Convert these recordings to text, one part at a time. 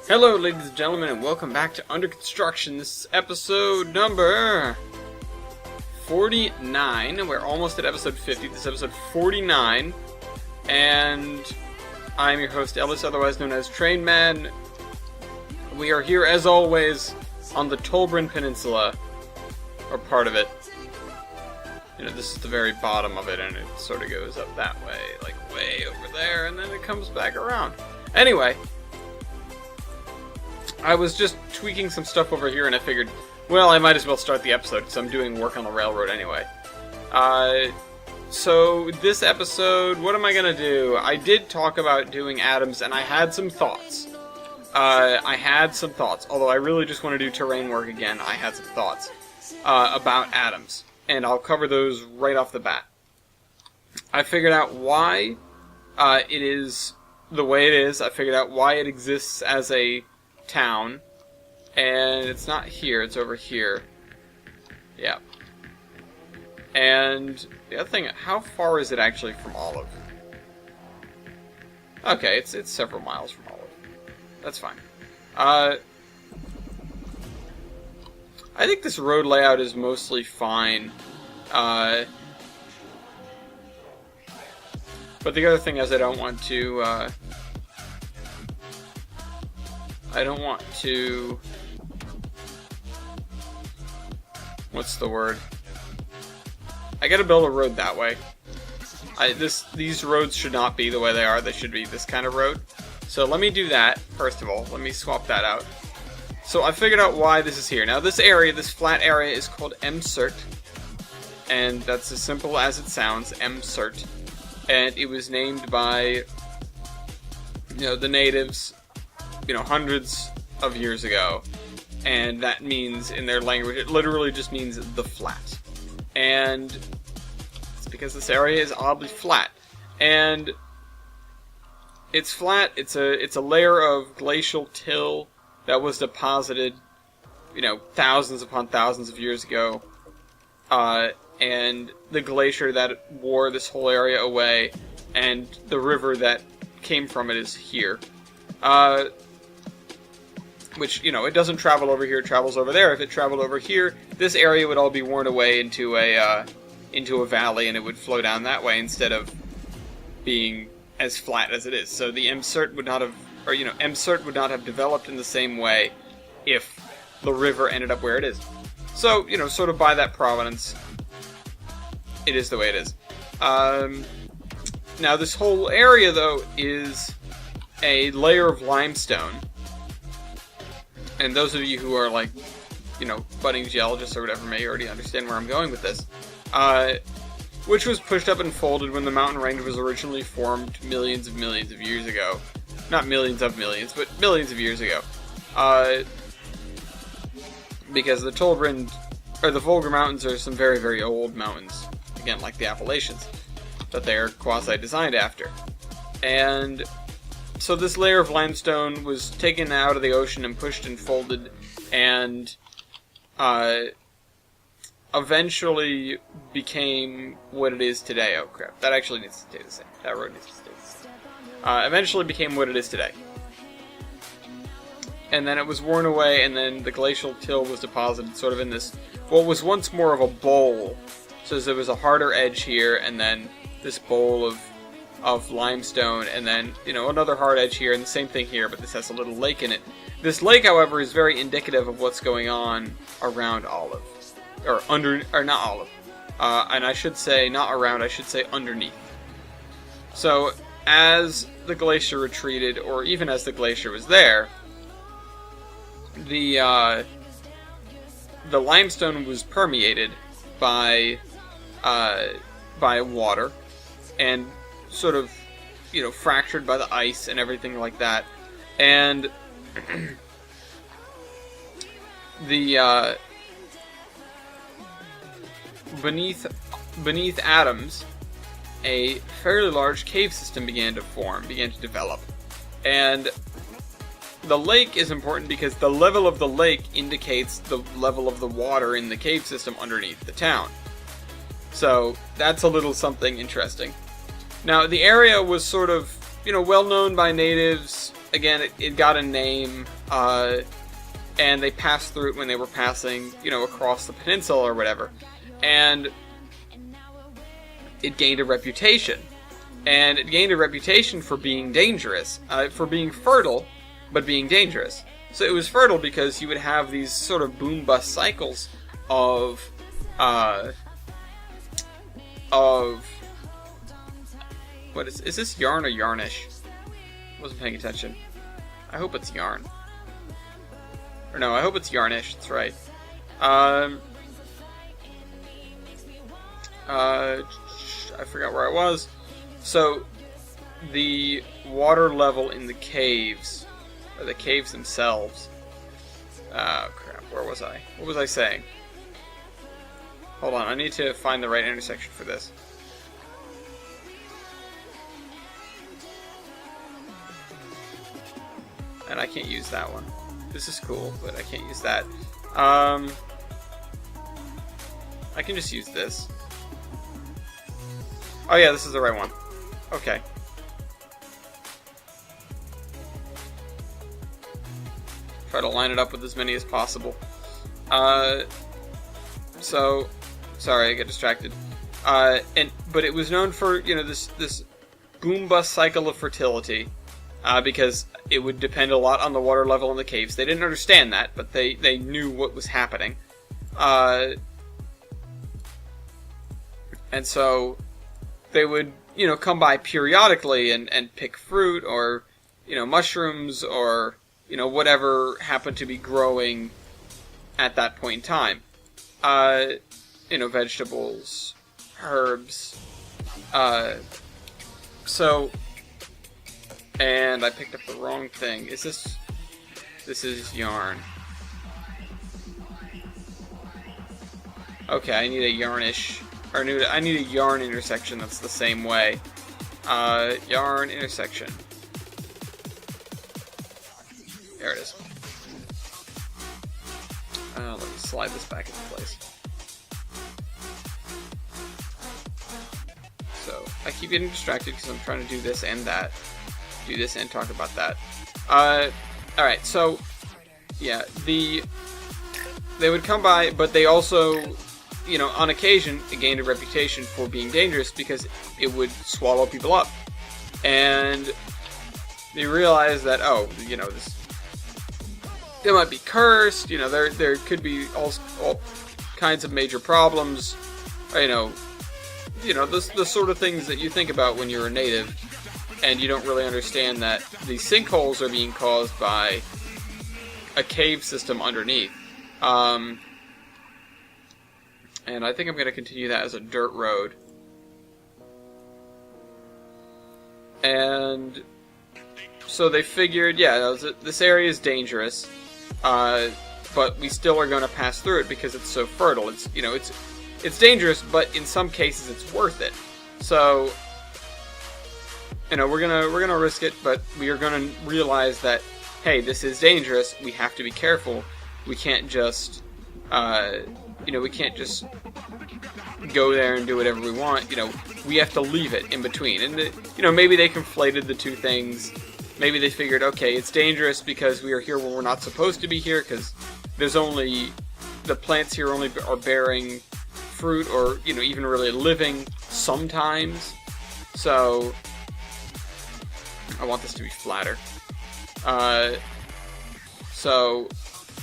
Hello, ladies and gentlemen, and welcome back to Under Construction. This is episode number 49. We're almost at episode 50. This is episode 49, and I'm your host, Ellis, otherwise known as Train Man. We are here, as always, on the Tolbrin Peninsula, or part of it. You know, this is the very bottom of it, and it sort of goes up that way, like way over there, and then it comes back around. Anyway, I was just tweaking some stuff over here, and I figured, well, I might as well start the episode, because I'm doing work on the railroad anyway. So, this episode, what am I going to do? I did talk about doing atoms, and I had some thoughts. Although I really just want to do terrain work again. I had some thoughts about atoms, and I'll cover those right off the bat. I figured out why it is the way it is. I figured out why it exists as a town, and it's not here, it's over here. Yeah. And the other thing, how far is it actually from Olive? Okay, it's several miles from Olive. That's fine. I think this road layout is mostly fine. But the other thing is I don't want to, what's the word? I gotta build a road that way. These roads should not be the way they are. They should be this kind of road. So let me do that, first of all. Let me swap that out. So I figured out why this is here. Now this area, this flat area, is called Msert. And that's as simple as it sounds, Msert. And it was named by, the natives, hundreds of years ago. And that means, in their language, it literally just means the flat. And it's because this area is oddly flat. And it's flat, it's a layer of glacial till that was deposited, thousands upon thousands of years ago. And the glacier that wore this whole area away, and the river that came from it is here. Which, it doesn't travel over here, it travels over there. If it traveled over here, this area would all be worn away into a valley, and it would flow down that way instead of being as flat as it is. So the Msert would not have, Msert would not have developed in the same way if the river ended up where it is. So, sort of by that provenance, it is the way it is. Now, this whole area, though, is a layer of limestone. And those of you who are, budding geologists or whatever may already understand where I'm going with this. Which was pushed up and folded when the mountain range was originally formed millions of years ago. Not millions of millions, but millions of years ago. Because the Tolbrin, or the Volga Mountains, are some very, very old mountains. Again, like the Appalachians, that they're quasi-designed after. And so this layer of limestone was taken out of the ocean and pushed and folded, and eventually became what it is today. Oh crap, that actually needs to stay the same. That road needs to stay the same. Eventually became what it is today. And then it was worn away, and then the glacial till was deposited sort of in this, what was once more of a bowl. So there was a harder edge here, and then this bowl of limestone, and then, another hard edge here, and the same thing here, but this has a little lake in it. This lake, however, is very indicative of what's going on around Olive. Or not Olive. And I should say, not around, I should say underneath. So, as the glacier retreated, or even as the glacier was there, the limestone was permeated by water, and sort of, fractured by the ice and everything like that. And the, beneath atoms, a fairly large cave system began to develop. And the lake is important because the level of the lake indicates the level of the water in the cave system underneath the town. So that's a little something interesting. Now, the area was sort of, well known by natives again, it got a name, and they passed through it when they were passing, across the peninsula or whatever. And it gained a reputation. And it gained a reputation for being dangerous, for being fertile, but being dangerous. So it was fertile because you would have these sort of boom-bust cycles of what is this yarn or yarnish? Wasn't paying attention. I hope it's yarn. Or no, I hope it's yarnish, that's right. I forgot where I was. So, the water level in the caves, or the caves themselves. Oh crap, where was I? What was I saying? Hold on, I need to find the right intersection for this. And I can't use that one. This is cool, but I can't use that. I can just use this. Oh yeah, this is the right one. Okay. Try to line it up with as many as possible. So, sorry, I get distracted. But it was known for, this boom-bust cycle of fertility, because it would depend a lot on the water level in the caves. They didn't understand that, but they knew what was happening. And so they would, come by periodically and pick fruit or, mushrooms or, whatever happened to be growing at that point in time. Vegetables, herbs. And I picked up the wrong thing. This is yarn. Okay, I need a yarnish, or I need a yarn intersection that's the same way. Yarn intersection. There it is. Let me slide this back into place. So, I keep getting distracted because I'm trying to do this and that. Do this and talk about that. Alright, so, yeah, they would come by, but they also, on occasion, it gained a reputation for being dangerous because it would swallow people up. And they realized that, they might be cursed, there could be all kinds of major problems, the sort of things that you think about when you're a native, and you don't really understand that these sinkholes are being caused by a cave system underneath. And I think I'm going to continue that as a dirt road. And so they figured, this area is dangerous, but we still are going to pass through it because it's so fertile. It's dangerous, but in some cases it's worth it. So, we're gonna risk it, but we are gonna realize that, hey, this is dangerous. We have to be careful. We can't just, we can't just go there and do whatever we want. We have to leave it in between. And maybe they conflated the two things. Maybe they figured, okay, it's dangerous because we are here when we're not supposed to be here, because the plants here only are bearing fruit or, even really living sometimes. So, I want this to be flatter. So,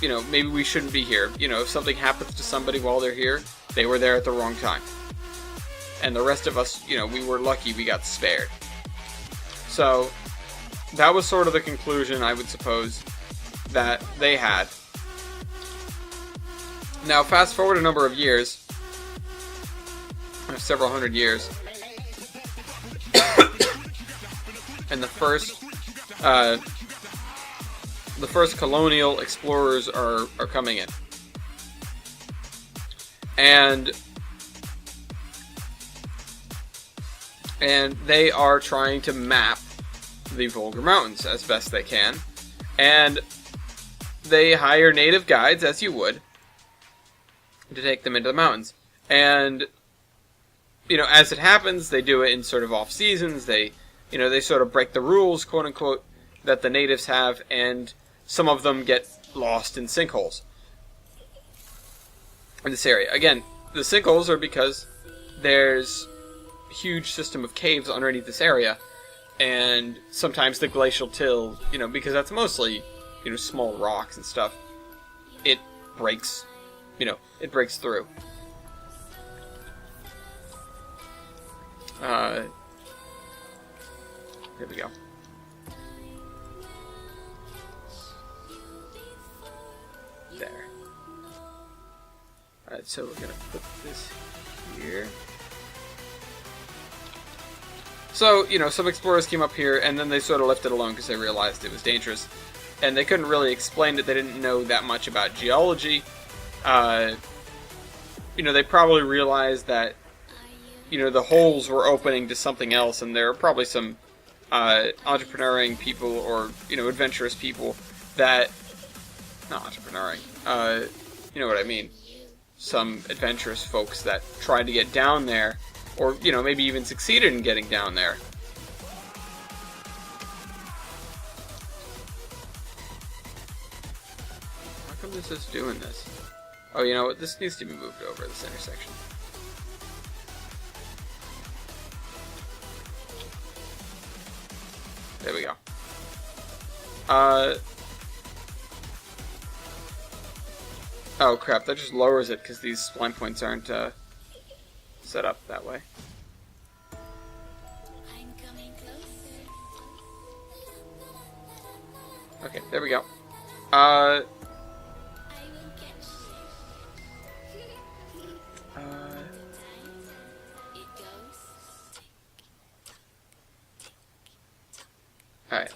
maybe we shouldn't be here. If something happens to somebody while they're here, they were there at the wrong time. And the rest of us, we were lucky we got spared. So, that was sort of the conclusion, I would suppose, that they had. Now, fast forward a number of years, several hundred years, and the first colonial explorers are coming in. And they are trying to map the Volga Mountains as best they can. And they hire native guides, as you would, to take them into the mountains. And, as it happens, they do it in sort of off seasons. They sort of break the rules, quote unquote. that the natives have, and some of them get lost in sinkholes in this area. Again, the sinkholes are because there's a huge system of caves underneath this area, and sometimes the glacial till, because that's mostly, small rocks and stuff, it breaks, it breaks through. Here we go. There. Alright, so we're gonna put this here. So, some explorers came up here, and then they sort of left it alone because they realized it was dangerous. And they couldn't really explain it. They didn't know that much about geology. They probably realized that, the holes were opening to something else, and there are probably some entrepreneuring people or, adventurous people that... Not entrepreneuring. You know what I mean. Some adventurous folks that tried to get down there, or, maybe even succeeded in getting down there. How come this is doing this? Oh, you know what? This needs to be moved over, this intersection. There we go. Oh crap, that just lowers it because these spline points aren't set up that way. Okay, there we go. Alright,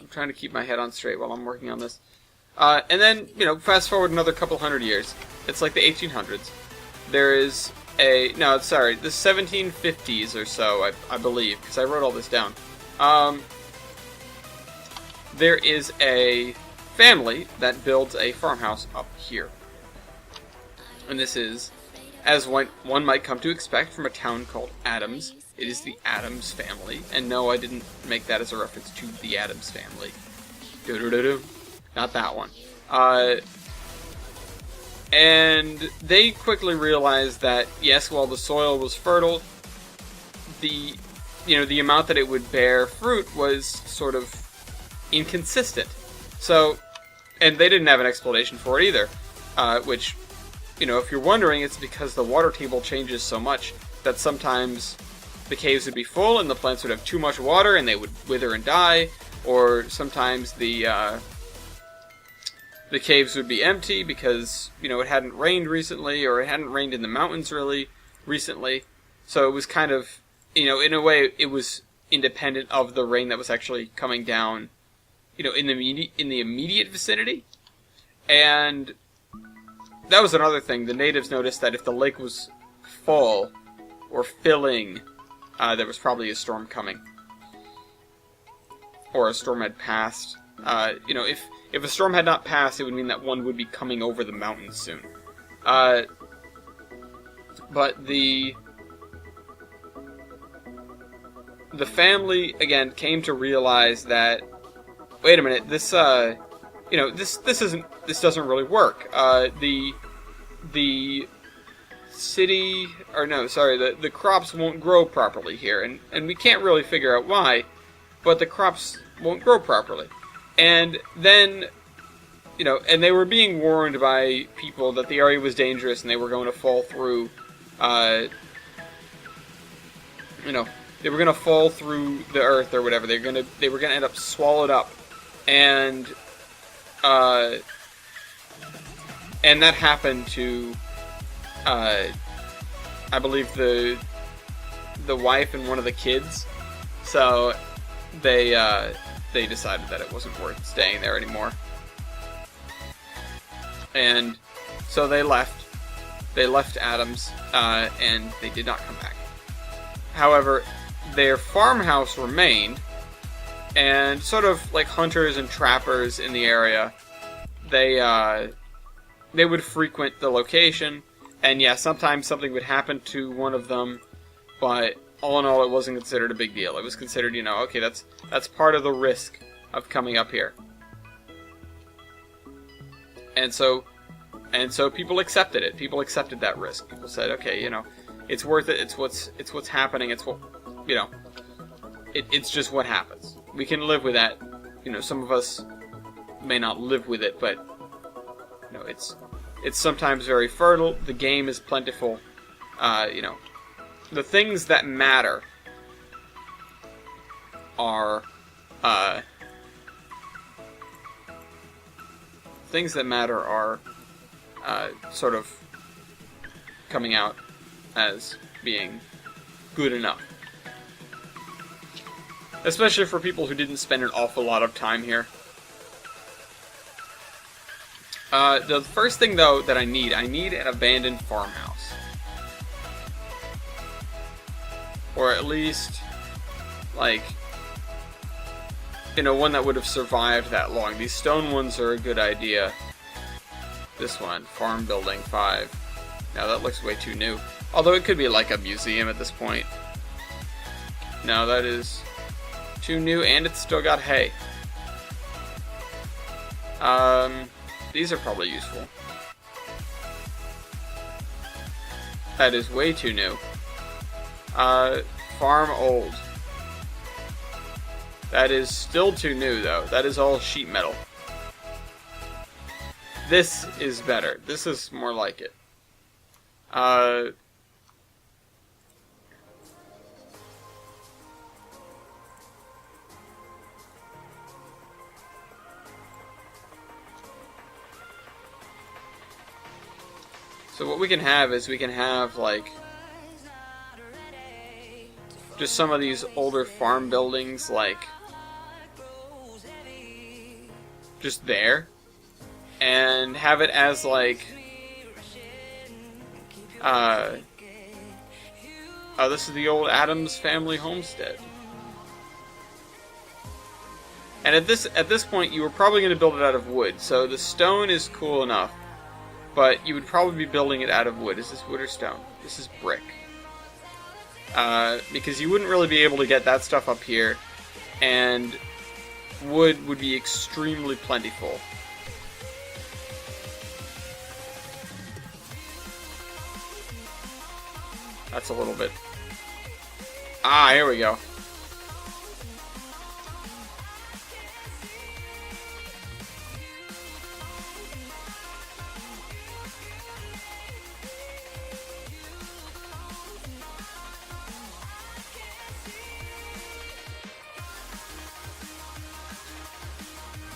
I'm trying to keep my head on straight while I'm working on this. And then, fast forward another couple hundred years. It's like the 1800s. There is the 1750s or so, I believe, because I wrote all this down. There is a family that builds a farmhouse up here. And this is, as one might come to expect from a town called Adams, it is the Adams family. And no, I didn't make that as a reference to the Adams family. Not that one. And they quickly realized that, yes, while the soil was fertile, the amount that it would bear fruit was sort of inconsistent. So, and they didn't have an explanation for it either, which, if you're wondering, it's because the water table changes so much that sometimes the caves would be full and the plants would have too much water and they would wither and die, or sometimes the caves would be empty because, it hadn't rained recently, or it hadn't rained in the mountains really recently. So it was kind of, in a way, it was independent of the rain that was actually coming down, in the immediate vicinity. And that was another thing. The natives noticed that if the lake was full or filling, there was probably a storm coming. Or a storm had passed. If a storm had not passed, it would mean that one would be coming over the mountains soon. But the family, again, came to realize that, wait a minute, this doesn't really work. The city, or no, sorry, the crops won't grow properly here, and we can't really figure out why, but the crops won't grow properly. And then, and they were being warned by people that the area was dangerous and they were going to fall through, they were going to fall through the earth or whatever. They were going to end up swallowed up. And that happened to, I believe the wife and one of the kids. So they decided that it wasn't worth staying there anymore. And so they left. They left Adams, and they did not come back. However, their farmhouse remained, and sort of like hunters and trappers in the area, they would frequent the location, and yeah, sometimes something would happen to one of them, but all in all, it wasn't considered a big deal. It was considered, okay, that's part of the risk of coming up here. And so people accepted it. People accepted that risk. People said, okay, you know, it's worth it. It's what's happening. It's what, you know, it's just what happens. We can live with that. You know, some of us may not live with it, but you know, it's sometimes very fertile. The game is plentiful. You know, the things that matter are sort of coming out as being good enough. Especially for people who didn't spend an awful lot of time here. The first thing, though, that I need an abandoned farmhouse. Or at least, like, you know, one that would have survived that long. These stone ones are a good idea. This one, farm building 5. Now that looks way too new. Although it could be like a museum at this point. No, that is too new, and it's still got hay. These are probably useful. That is way too new. Farm old. That is still too new, though. That is all sheet metal. This is better. This is more like it. So what we can have is like just some of these older farm buildings, like just there, and have it as like oh, this is the old Adams family homestead. And at this point, you were probably going to build it out of wood. So the stone is cool enough, but you would probably be building it out of wood. Is this wood or stone? This is brick. Because you wouldn't really be able to get that stuff up here, and wood would be extremely plentiful. That's a little bit... Ah, here we go.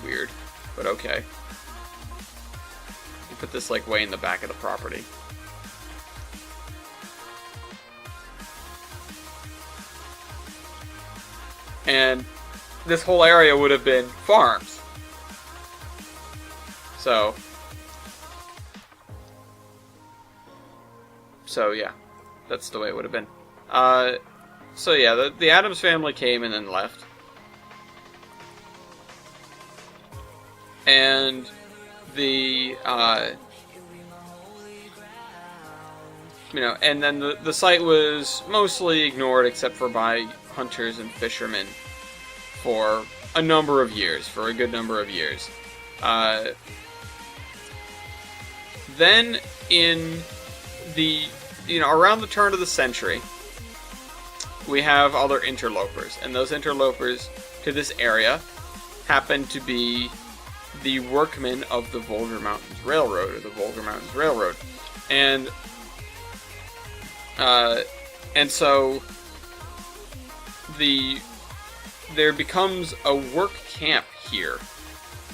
Weird, but okay. You put this like way in the back of the property. And this whole area would have been farms. So yeah, that's the way it would have been. So yeah, the Addams family came and then left. And the, you know, and then the site was mostly ignored except for by hunters and fishermen for a number of years, for a good number of years. Then in the, you know, around the turn of the century, we have other interlopers, and those interlopers to this area happen to be the workmen of the Volga Mountains Railroad, or the Volga Mountains Railroad. And so there becomes a work camp here.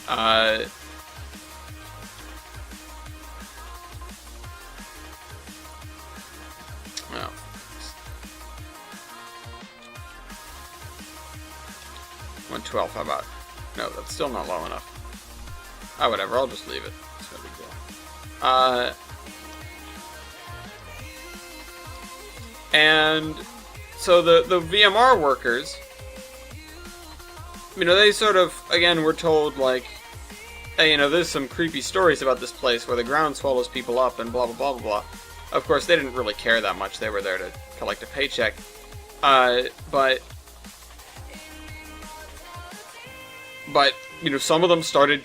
Oh. 112, how about? No, that's still not low enough. Oh, whatever, I'll just leave it. It's no big deal. And so the VMR workers, you know, they sort of, again, were told, like, hey, you know, there's some creepy stories about this place where the ground swallows people up and blah, blah, blah, blah, blah. Of course, they didn't really care that much. They were there to collect a paycheck. But, you know, some of them started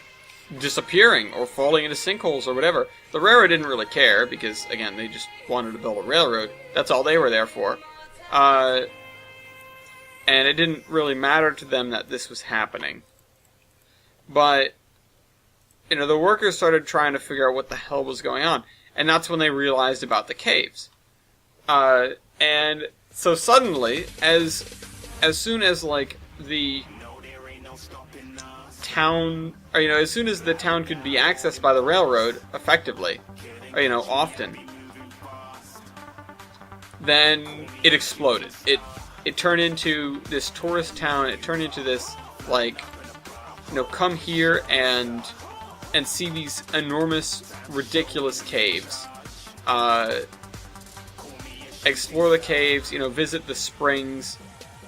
disappearing or falling into sinkholes or whatever. The railroad didn't really care because, again, they just wanted to build a railroad. That's all they were there for. And it didn't really matter to them that this was happening. But, you know, the workers started trying to figure out what the hell was going on. And that's when they realized about the caves. And so suddenly, as soon as, like, the town, or, you know, as soon as the town could be accessed by the railroad, effectively, or, you know, often, then it exploded. It turned into this tourist town. It turned into this, like, you know, come here and see these enormous, ridiculous caves. Explore the caves, you know, visit the springs,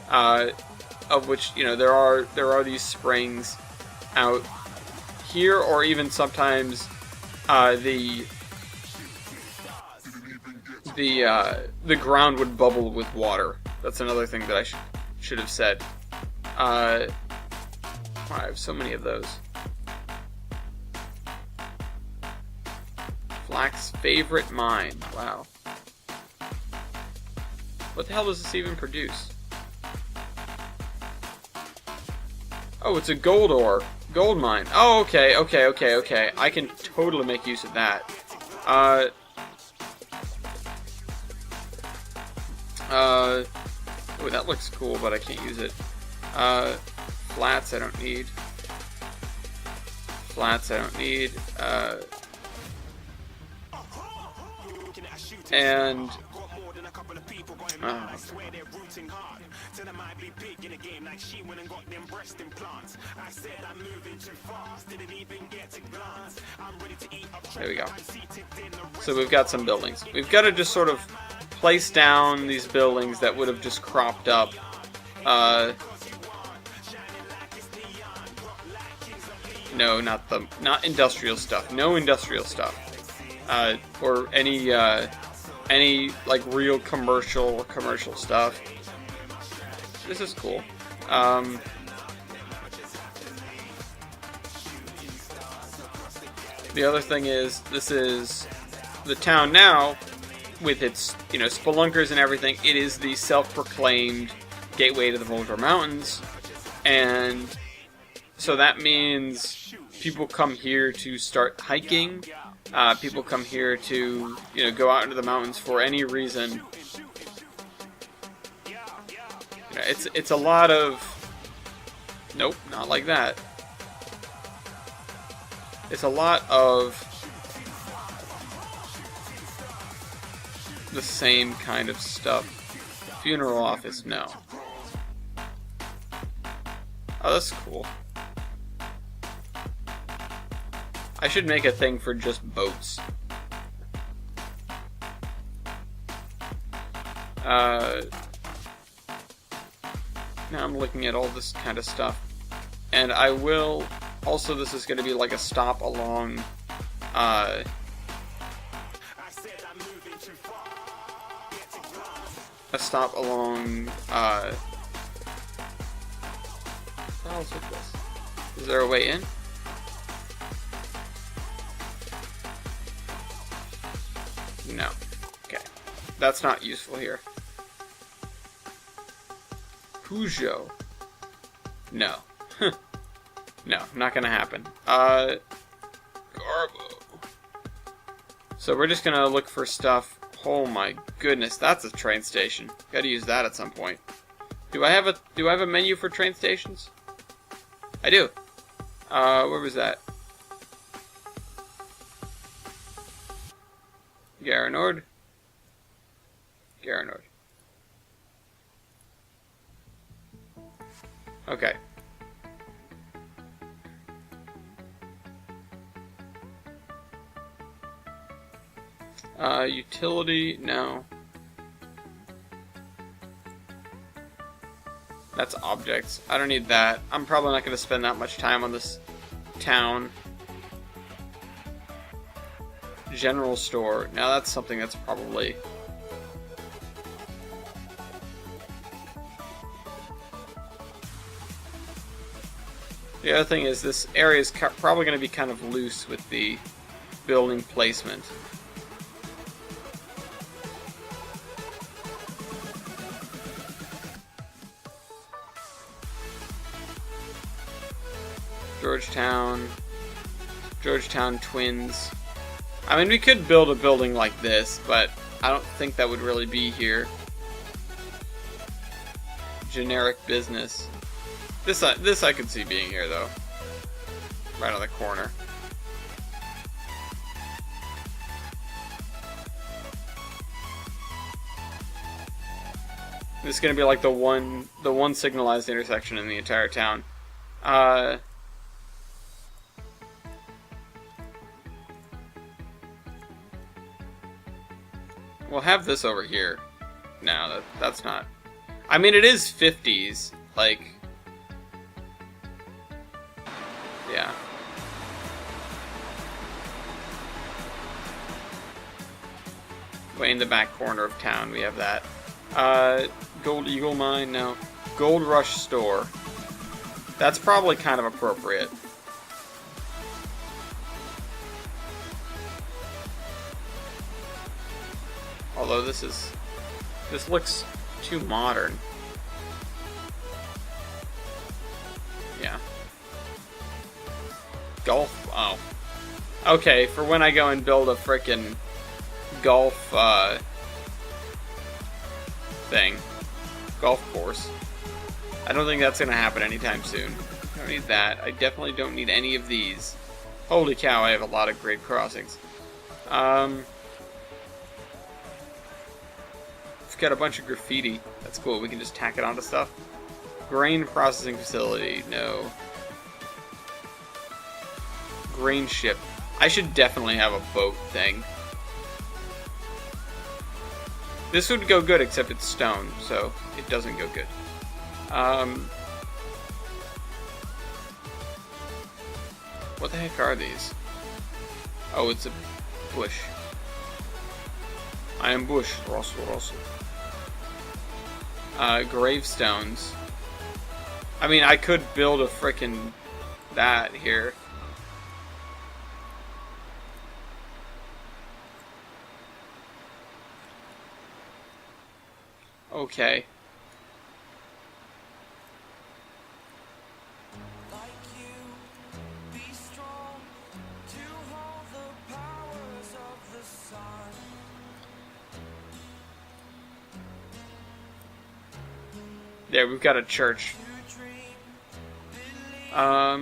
of which, you know, there are these springs out here, or even sometimes the ground would bubble with water. That's another thing that I should have said. I have so many of those. Flack's favorite mine. Wow. What the hell does this even produce? Oh, it's a gold ore. Gold mine. Oh, okay. I can totally make use of that. Oh, that looks cool, but I can't use it. Flats I don't need. Flats I don't need. And there we go. So we've got some buildings. We've got to just sort of place down these buildings that would have just cropped up. No, not industrial stuff. No industrial stuff. Or any like real commercial stuff. This is cool. The other thing is, this is the town now, with its, you know, spelunkers and everything. It is the self-proclaimed gateway to the Volga Mountains, and so that means people come here to start hiking. People come here to, you know, go out into the mountains for any reason. You know, it's a lot of... Nope, not like that. It's a lot of the same kind of stuff. Funeral office, no. Oh, that's cool. I should make a thing for just boats. Now I'm looking at all this kind of stuff. And I will... Also, this is going to be like a stop along... a stop along... what the hell's with this? Is there a way in? No. Okay. That's not useful here. Peugeot. No. No, not gonna happen. Garbo. So we're just gonna look for stuff. Oh my goodness, that's a train station. Gotta use that at some point. Do I have a menu for train stations? I do. Where was that? Garanord. Garanord. Okay. Utility, no. That's objects. I don't need that. I'm probably not going to spend that much time on this town. General store. Now that's something that's probably... The other thing is this area is probably going to be kind of loose with the building placement. Georgetown Twins. I mean, we could build a building like this, but I don't think that would really be here. Generic business. This I could see being here, though. Right on the corner. This is gonna be like the one signalized intersection in the entire town. We'll have this over here. No, that's not. I mean, it is 50s. Like, yeah. Way in the back corner of town, we have that. Gold Eagle Mine, no. Gold Rush Store. That's probably kind of appropriate. Although this looks too modern. Yeah. Golf, oh. Okay, for when I go and build a frickin' golf, thing. Golf course. I don't think that's gonna happen anytime soon. I don't need that. I definitely don't need any of these. Holy cow, I have a lot of great crossings. We've got a bunch of graffiti. That's cool. We can just tack it onto stuff. Grain processing facility. No. Grain ship. I should definitely have a boat thing. This would go good, except it's stone, so it doesn't go good. What the heck are these? Oh, it's a bush. I am bush. Russell. Gravestones. I mean, I could build a frickin' that here. Okay. There, we've got a church. I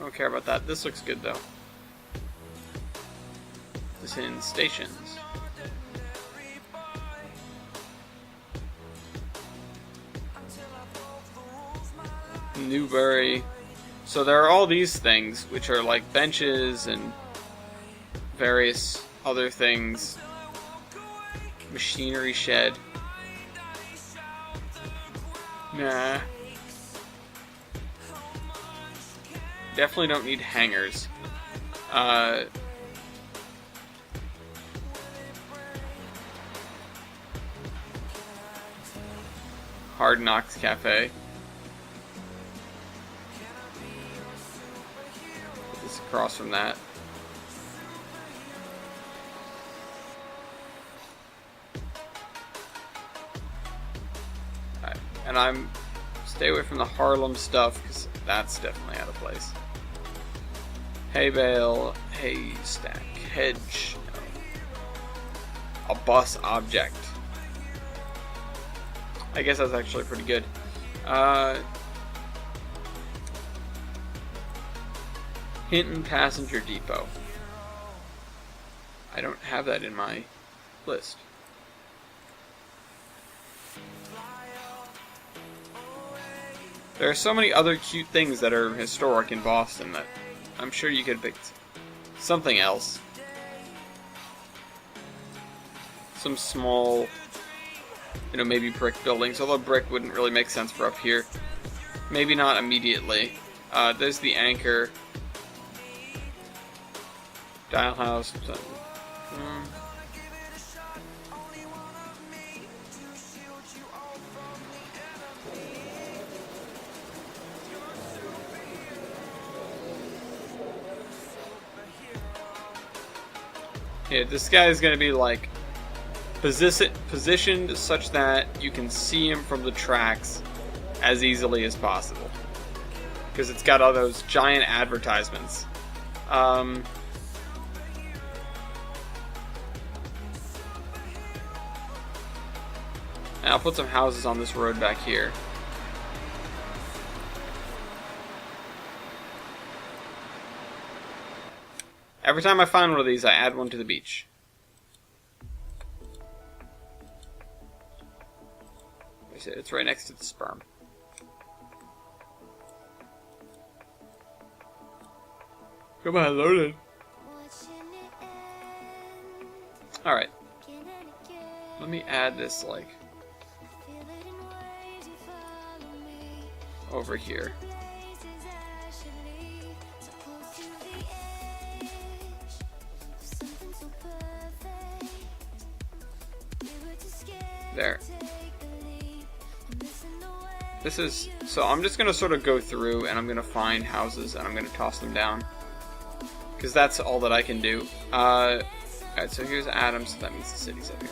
don't care about that. This looks good, though. This in stations. Newbury. So there are all these things, which are like benches and various other things. Machinery shed. Nah. Definitely don't need hangars. Hard Knocks Cafe. Put this across from that. Alright, and I'm stay away from the Harlem stuff because that's definitely out of place. Hay bale, haystack, hedge, no. A bus object. I guess that's actually pretty good. Hinton Passenger Depot. I don't have that in my list. There are so many other cute things that are historic in Boston that I'm sure you could pick something else. Some small, maybe brick buildings, although brick wouldn't really make sense for up here. Maybe not immediately. There's the Anchor. Dial House. Yeah, this guy is going to be like positioned such that you can see him from the tracks as easily as possible. Because it's got all those giant advertisements. And I'll put some houses on this road back here. Every time I find one of these, I add one to the beach. It's right next to the sperm. Come on, loaded. Alright. Let me add this, like, over here. There. This is, so I'm just going to sort of go through and I'm going to find houses and I'm going to toss them down. Because that's all that I can do. Alright, so here's Adam, so that means the city's up here.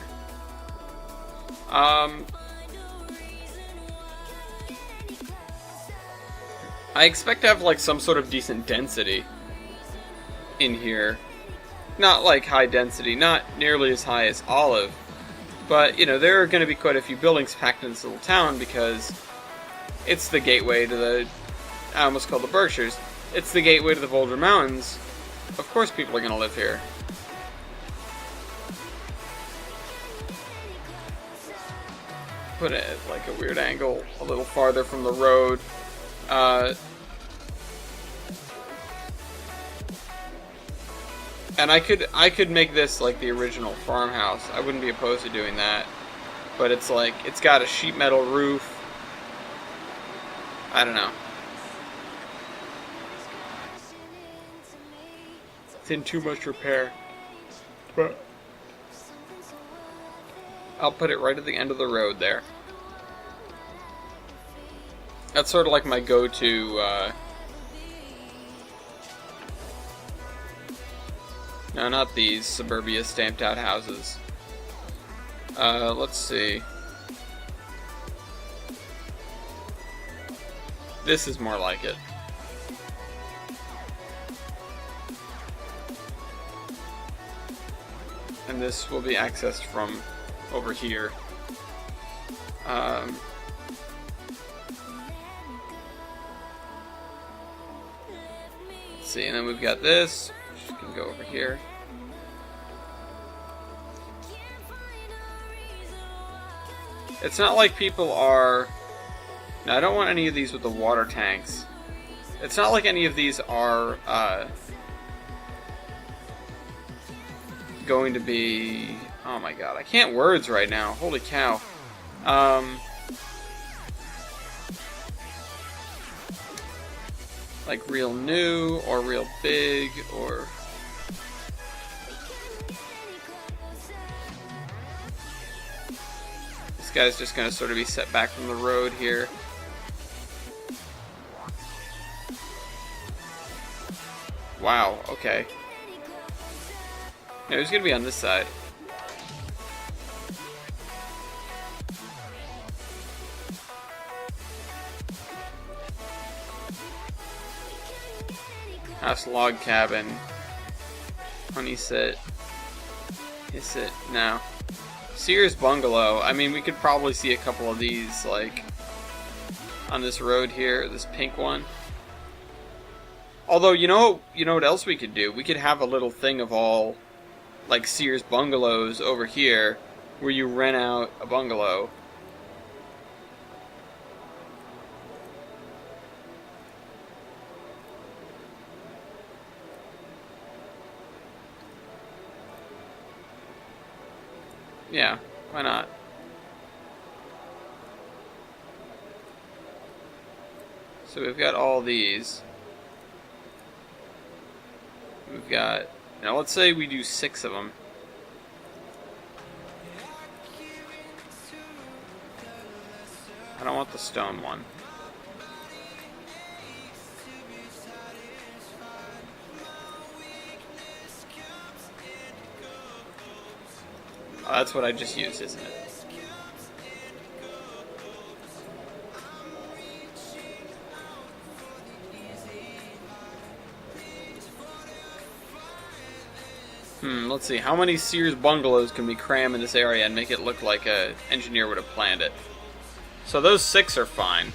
I expect to have like some sort of decent density in here. Not like high density, not nearly as high as Olive. But, you know, there are going to be quite a few buildings packed in this little town because it's the gateway to the, I almost called the Berkshires. It's the gateway to the Boulder Mountains. Of course people are going to live here. Put it at like a weird angle, a little farther from the road. And I could make this like the original farmhouse. I wouldn't be opposed to doing that. But it's like, it's got a sheet metal roof. I don't know. It's in too much repair. But I'll put it right at the end of the road there. That's sort of like my go-to, no, not these suburbia stamped out houses. Let's see. This is more like it. And this will be accessed from over here. Let's see, and then we've got this, which can go over here. It's not like people are... No, I don't want any of these with the water tanks. It's not like any of these are going to be... Oh my god, I can't words right now. Holy cow. Like real new or real big or... This guy's just going to sort of be set back from the road here. Wow, okay. No, he's going to be on this side. House, log cabin. Honey sit. Is it? No. Sears bungalow. I mean, we could probably see a couple of these, like, on this road here, this pink one. Although, you know what else we could do? We could have a little thing of all, like, Sears bungalows over here, where you rent out a bungalow. Yeah, why not? So we've got all these. We've got... Now let's say we do 6 of them. I don't want the stone one. Oh, that's what I just used, isn't it? Let's see. How many Sears bungalows can we cram in this area and make it look like an engineer would have planned it? So those 6 are fine.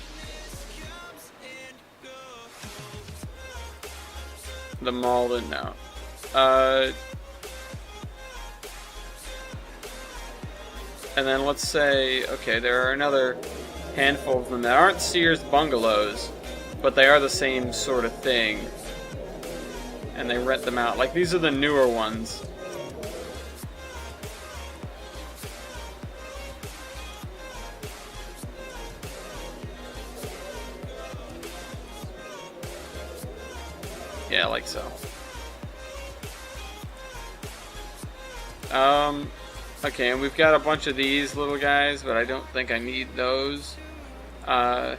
The Malden, no. And then let's say, okay, there are another handful of them that aren't Sears bungalows, but they are the same sort of thing. And they rent them out. Like, these are the newer ones. Yeah, like so. Okay, and we've got a bunch of these little guys, but I don't think I need those. Let's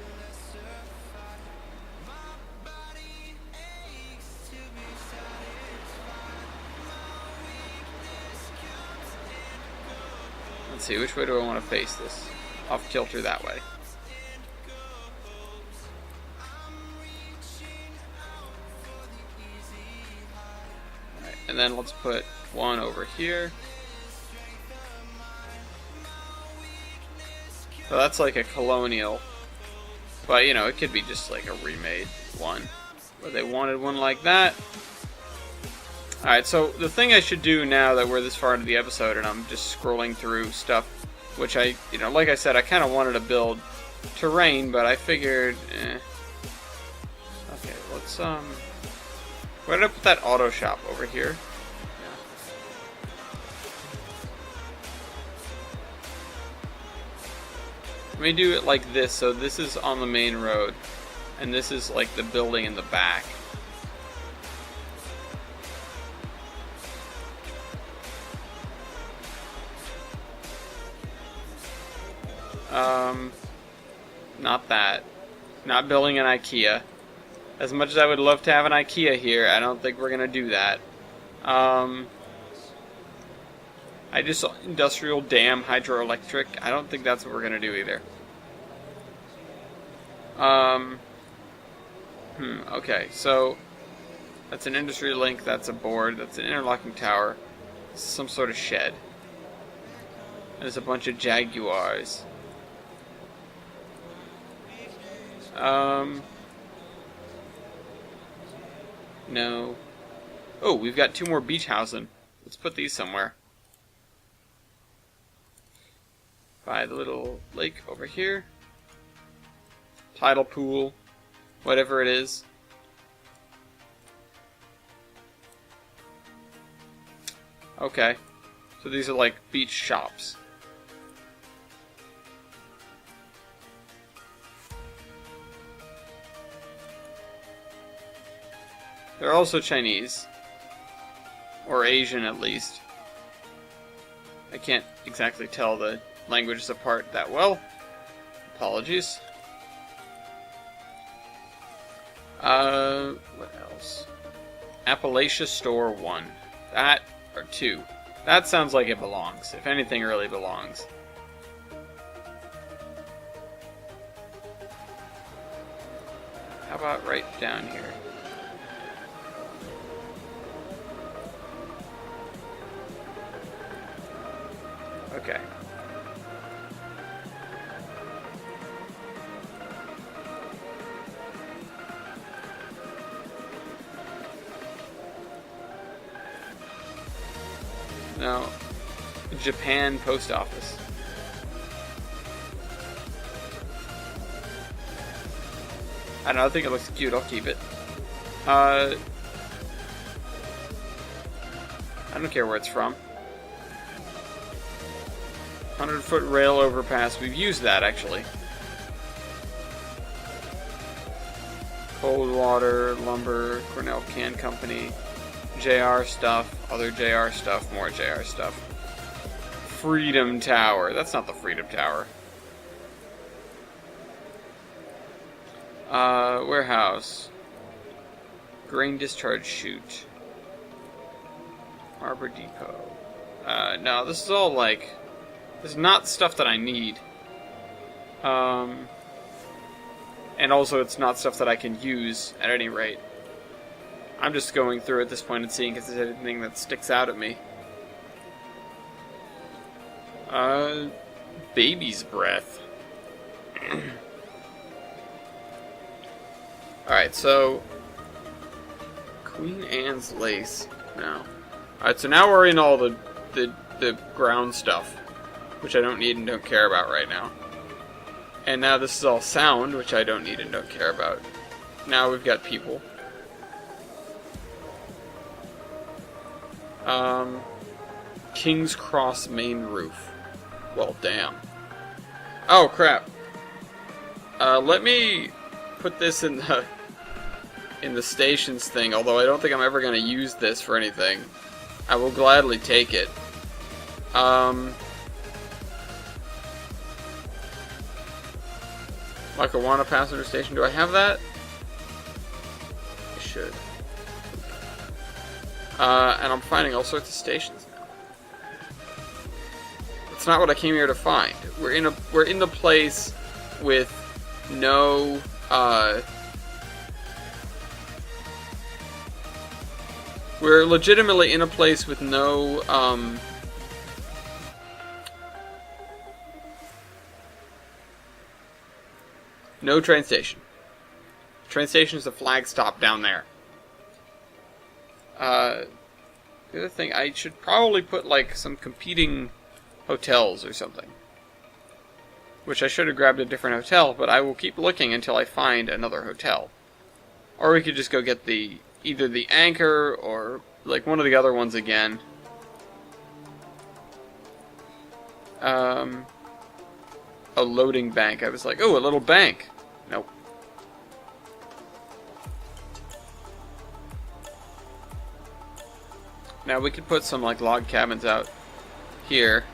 see, which way do I want to face this? Off kilter that way. Alright, and then let's put one over here. So that's like a colonial, but you know, it could be just like a remade one, but they wanted one like that. Alright, so the thing I should do now that we're this far into the episode and I'm just scrolling through stuff, which I, you know, like I said, I kind of wanted to build terrain, but I figured, Okay, let's, where did I put that auto shop? Over here? Let me do it like this, so this is on the main road, and this is like the building in the back. Not that. Not building an IKEA. As much as I would love to have an IKEA here, I don't think we're gonna do that. I just saw industrial dam hydroelectric. I don't think that's what we're gonna do either. Okay, so that's an industry link, that's a board, that's an interlocking tower, some sort of shed. There's a bunch of Jaguars. No. Oh, we've got 2 more beach housing. Let's put these somewhere. By the little lake over here. Tidal pool. Whatever it is. Okay. So these are like beach shops. They're also Chinese. Or Asian, at least. I can't exactly tell the languages apart that well. Apologies. What else? Appalachia Store 1. That, or 2. That sounds like it belongs. If anything, it really belongs. How about right down here? Okay. No. Japan Post Office. I don't know, I think it looks cute, I'll keep it. I don't care where it's from. 100-foot rail overpass. We've used that, actually. Cold water, lumber, Cornell Can Company, JR stuff, other JR stuff, more JR stuff. Freedom Tower. That's not the Freedom Tower. Warehouse. Grain discharge chute. Harbor Depot. No, this is all like... This is not stuff that I need. And also it's not stuff that I can use at any rate. I'm just going through at this point and seeing if there's anything that sticks out at me. Baby's breath. Alright, so... Queen Anne's lace. No. Alright, so now we're in all the ground stuff, which I don't need and don't care about right now. And now this is all sound, which I don't need and don't care about. Now we've got people. King's Cross main roof. Well, damn. Oh, crap. Let me put this in the stations thing, although I don't think I'm ever going to use this for anything. I will gladly take it. Lackawanna passenger station. Do I have that? I should. And I'm finding all sorts of stations now. That's not what I came here to find. We're in the place with no we're legitimately in a place with no no train station. Train station is a flag stop down there. The other thing, I should probably put like some competing hotels or something. Which I should have grabbed a different hotel, but I will keep looking until I find another hotel. Or we could just go get either the Anchor or like one of the other ones again. A loading bank. I was like, oh, a little bank. Nope. Now we could put some like log cabins out here.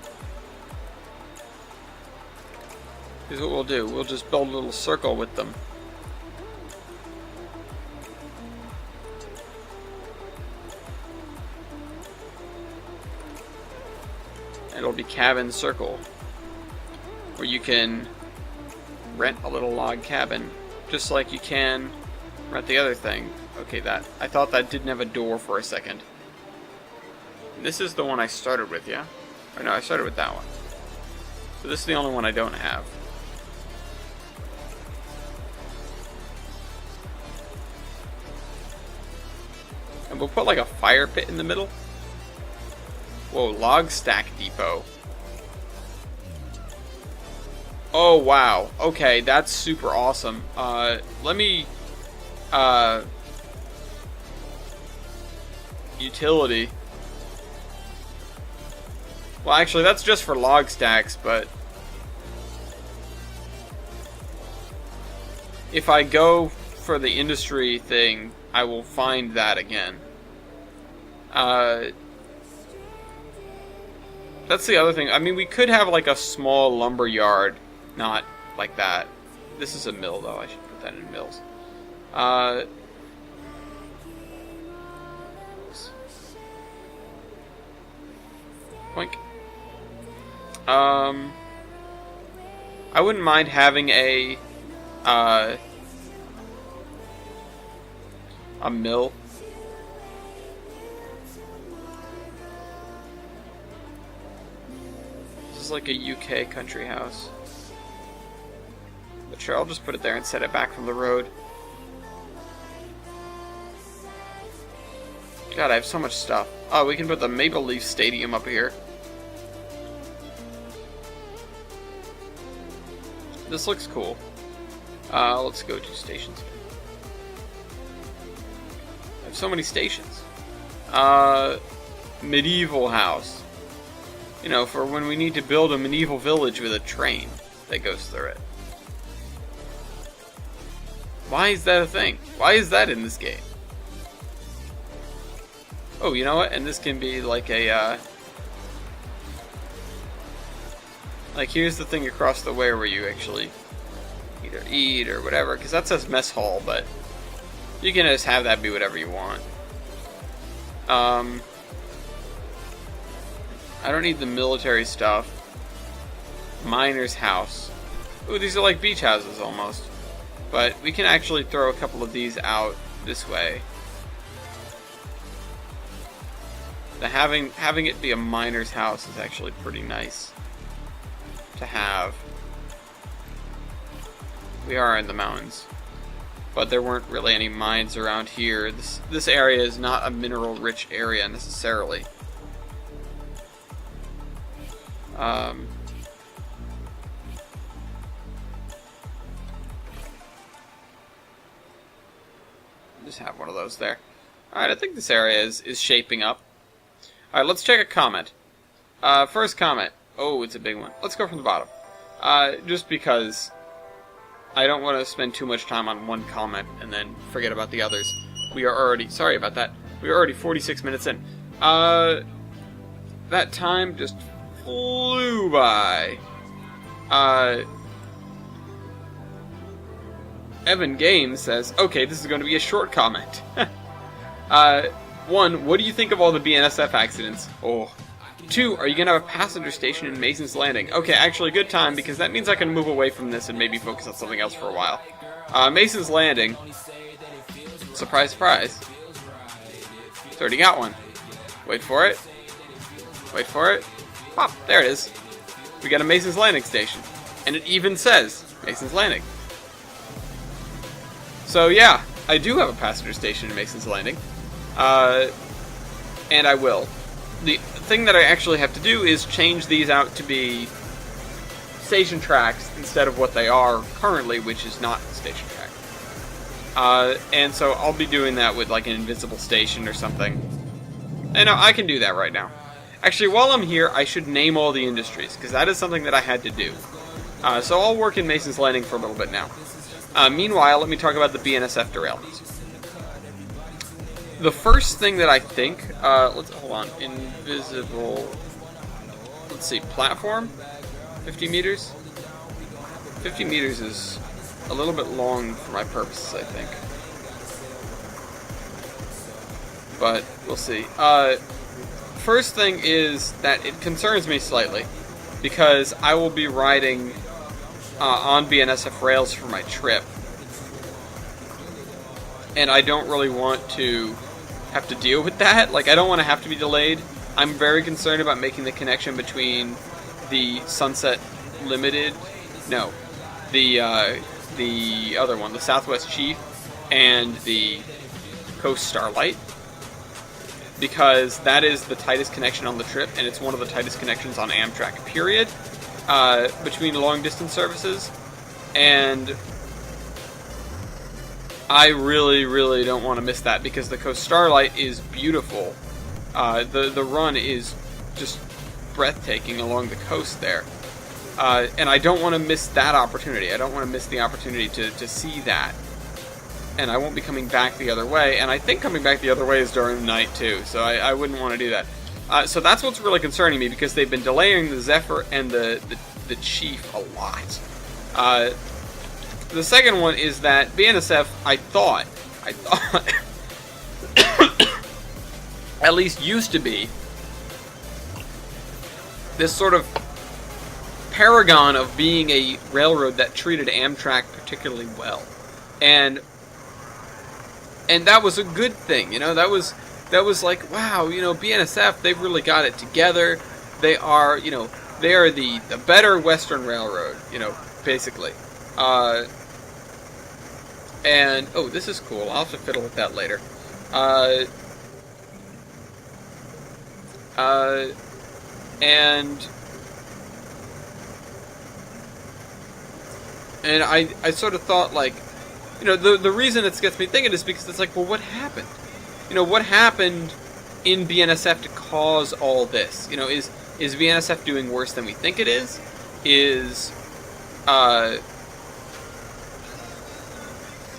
Here's what we'll do. We'll just build a little circle with them. It'll be cabin circle, where you can rent a little log cabin, just like you can rent the other thing. Okay, I thought that didn't have a door for a second. This is the one I started with, yeah? Or no, I started with that one. So this is the only one I don't have. And we'll put like a fire pit in the middle. Whoa, log stack depot. Oh, wow. Okay, that's super awesome. Let me... utility. Well, actually, that's just for log stacks, but... if I go for the industry thing, I will find that again. That's the other thing. I mean, we could have like a small lumber yard, not like that. This is a mill, though. I should put that in mills. Boink. I wouldn't mind having a mill. This is like a UK country house. But sure, I'll just put it there and set it back from the road. God, I have so much stuff. Oh, we can put the Maple Leaf Stadium up here. This looks cool. Let's go to stations. I have so many stations. Medieval house. You know, for when we need to build a medieval village with a train that goes through it. Why is that a thing? Why is that in this game? Oh, you know what? And this can be like a, like, here's the thing across the way where you actually either eat or whatever, because that says mess hall, but you can just have that be whatever you want. I don't need the military stuff. Miner's house. Ooh, these are like beach houses almost. But we can actually throw a couple of these out this way. Having it be a miner's house is actually pretty nice to have. We are in the mountains, but there weren't really any mines around here. This area is not a mineral-rich area necessarily. Just have one of those there. Alright, I think this area is shaping up. Alright, let's check a comment. First comment. Oh, it's a big one. Let's go from the bottom. Just because I don't want to spend too much time on one comment and then forget about the others. We are already... Sorry about that. We are already 46 minutes in. That time just flew by. Evan Games says, okay, this is going to be a short comment. 1, what do you think of all the BNSF accidents? Oh. 2, are you going to have a passenger station in Mason's Landing? Okay, actually, good time, because that means I can move away from this and maybe focus on something else for a while. Mason's Landing. Surprise, surprise. It's already got one. Wait for it. Wait for it. Pop, there it is. We got a Mason's Landing station. And it even says Mason's Landing. So yeah, I do have a passenger station in Mason's Landing. And I will. The thing that I actually have to do is change these out to be station tracks instead of what they are currently, which is not a station track. And so I'll be doing that with like an invisible station or something. And I can do that right now. Actually, while I'm here, I should name all the industries, because that is something that I had to do. So I'll work in Mason's Landing for a little bit now. Meanwhile, let me talk about the BNSF derailments. The first thing that I think, let's hold on, invisible, let's see, platform, 50 meters? 50 meters is a little bit long for my purposes, I think. But, we'll see. First thing is that it concerns me slightly, because I will be riding on BNSF rails for my trip. And I don't really want to have to deal with that. Like, I don't want to have to be delayed. I'm very concerned about making the connection between the Sunset Limited, no, the other one, the Southwest Chief, and the Coast Starlight, because that is the tightest connection on the trip, and it's one of the tightest connections on Amtrak, period, between long-distance services, and I really, really don't want to miss that, because the Coast Starlight is beautiful. The run is just breathtaking along the coast there. And I don't want to miss that opportunity. I don't want to miss the opportunity to see that. And I won't be coming back the other way. And I think coming back the other way is during the night, too. So I wouldn't want to do that. So that's what's really concerning me, because they've been delaying the Zephyr and the Chief a lot. The second one is that BNSF, I thought, at least used to be, this sort of paragon of being a railroad that treated Amtrak particularly well. And that was a good thing, you know, that was like, wow, you know, BNSF, they've really got it together. They are, you know, they are the better Western Railroad, you know, basically. And, oh, this is cool. I'll have to fiddle with that later. And I sort of thought, like, you know, the reason it gets me thinking is because it's like, well, what happened? You know, what happened in BNSF to cause all this? You know, is BNSF doing worse than we think it is?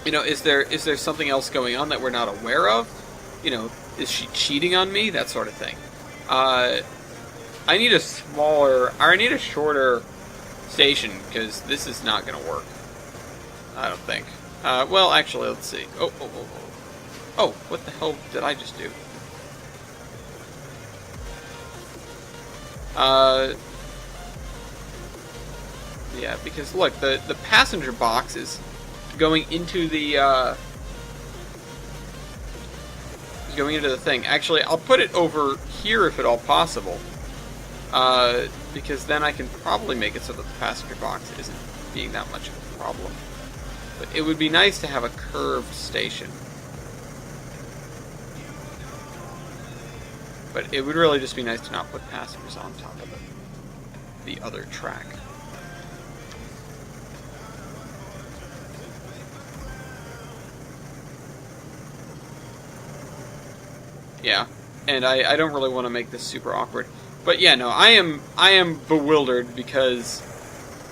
You know, is there something else going on that we're not aware of? You know, is she cheating on me? That sort of thing. I need a shorter station, because this is not going to work. I don't think. Well, actually, let's see. Oh, what the hell did I just do? Yeah, because look, the passenger box is going into the thing. Actually, I'll put it over here if at all possible, because then I can probably make it so that the passenger box isn't being that much of a problem. But it would be nice to have a curved station. But it would really just be nice to not put passengers on top of the other track. Yeah, and I don't really want to make this super awkward. But yeah, no, I am bewildered because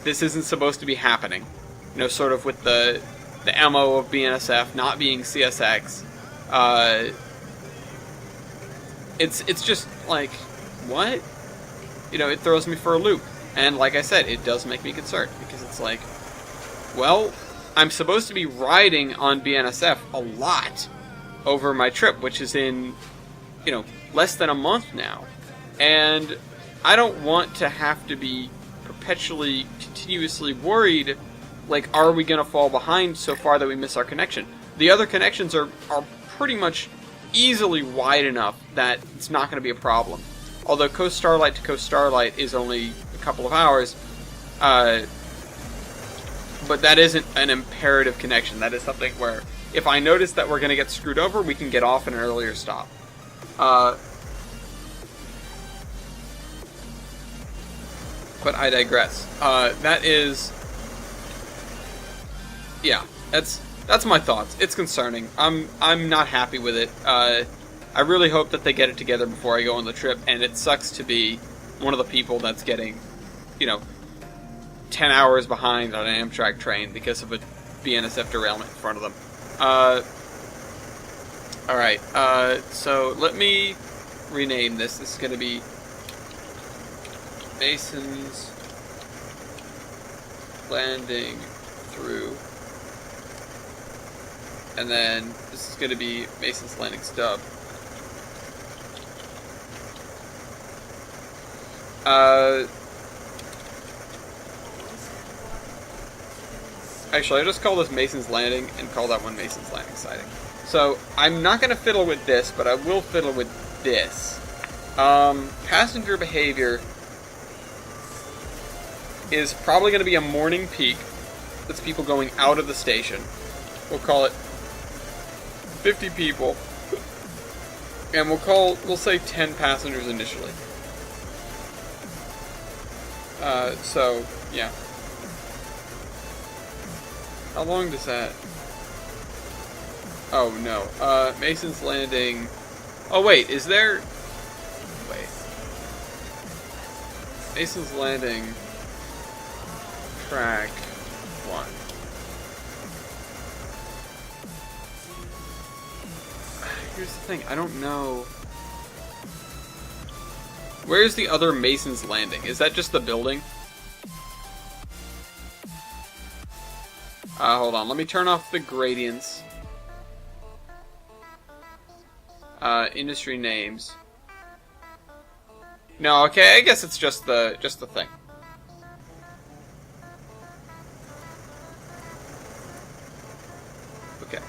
this isn't supposed to be happening. You know, sort of with the MO of BNSF not being CSX. It's just like, what? You know, it throws me for a loop. And like I said, it does make me concerned, because it's like, well, I'm supposed to be riding on BNSF a lot over my trip, which is in, you know, less than a month now. And I don't want to have to be perpetually, continuously worried, like, are we going to fall behind so far that we miss our connection? The other connections are pretty much easily wide enough that it's not going to be a problem. Although Coast Starlight to Coast Starlight is only a couple of hours, but that isn't an imperative connection. That is something where if I notice that we're going to get screwed over, we can get off at an earlier stop. But I digress. That is, yeah, that's my thoughts. It's concerning. I'm not happy with it. I really hope that they get it together before I go on the trip, and it sucks to be one of the people that's getting, you know, 10 hours behind on an Amtrak train because of a BNSF derailment in front of them. Alright, so let me rename this. This is going to be Mason's Landing through, and then this is going to be Mason's Landing stub. Actually, I just call this Mason's Landing and call that one Mason's Landing siding. So, I'm not going to fiddle with this, but I will fiddle with this. Passenger behavior is probably going to be a morning peak. That's people going out of the station. We'll call it 50 people. And we'll say 10 passengers initially. So, yeah. How long does that... Oh, no. Mason's Landing... Oh, wait, is there... Wait. Mason's Landing... Track 1. Here's the thing, I don't know... Where's the other Mason's Landing? Is that just the building? Hold on, let me turn off the gradients. Industry names. No, okay, I guess it's just the thing. Okay.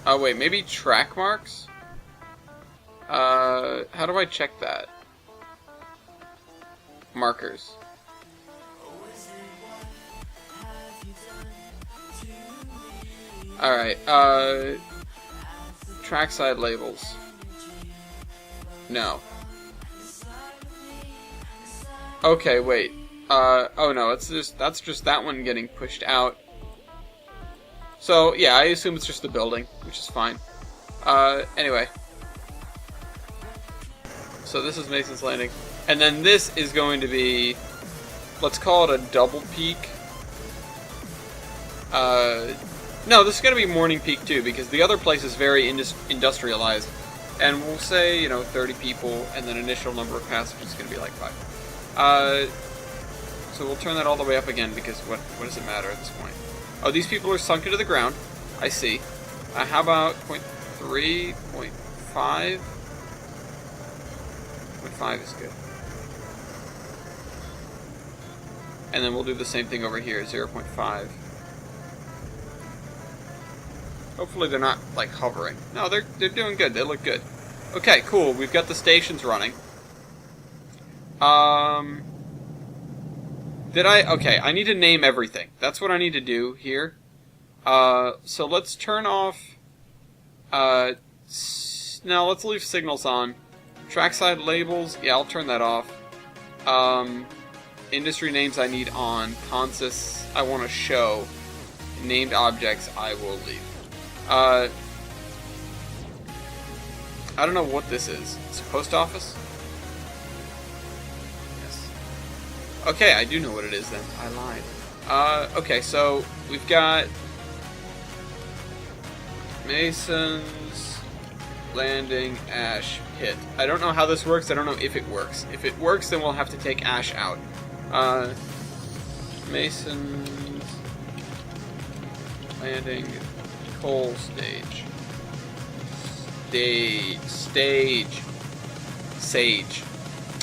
Oh wait, maybe track marks? How do I check that? Markers. Alright, trackside labels. No. Okay, wait. Oh no, that's just that one getting pushed out. So, yeah, I assume it's just the building, which is fine. Anyway. So this is Mason's Landing. And then this is going to be, let's call it a double peak. No, this is going to be morning peak too, because the other place is very industrialized. And we'll say, 30 people, and then initial number of passengers is going to be like 5. So we'll turn that all the way up again, because what does it matter at this point? Oh, these people are sunk into the ground. I see. How about 0.3, 0.5? 0.5 is good. And then we'll do the same thing over here, 0.5. Hopefully they're not, like, hovering. No, they're doing good. They look good. Okay, cool. We've got the stations running. Okay, I need to name everything. That's what I need to do here. So let's turn off... no, let's leave signals on. Trackside labels, yeah, I'll turn that off. Industry names I need on. Consists I want to show. Named objects I will leave. I don't know what this is. It's a post office? Yes. Okay, I do know what it is then. I lied. Okay, so we've got Mason's Landing Ash Pit. I don't know how this works. I don't know if it works. If it works, then we'll have to take Ash out. Mason's Landing Coal Stage. Sage.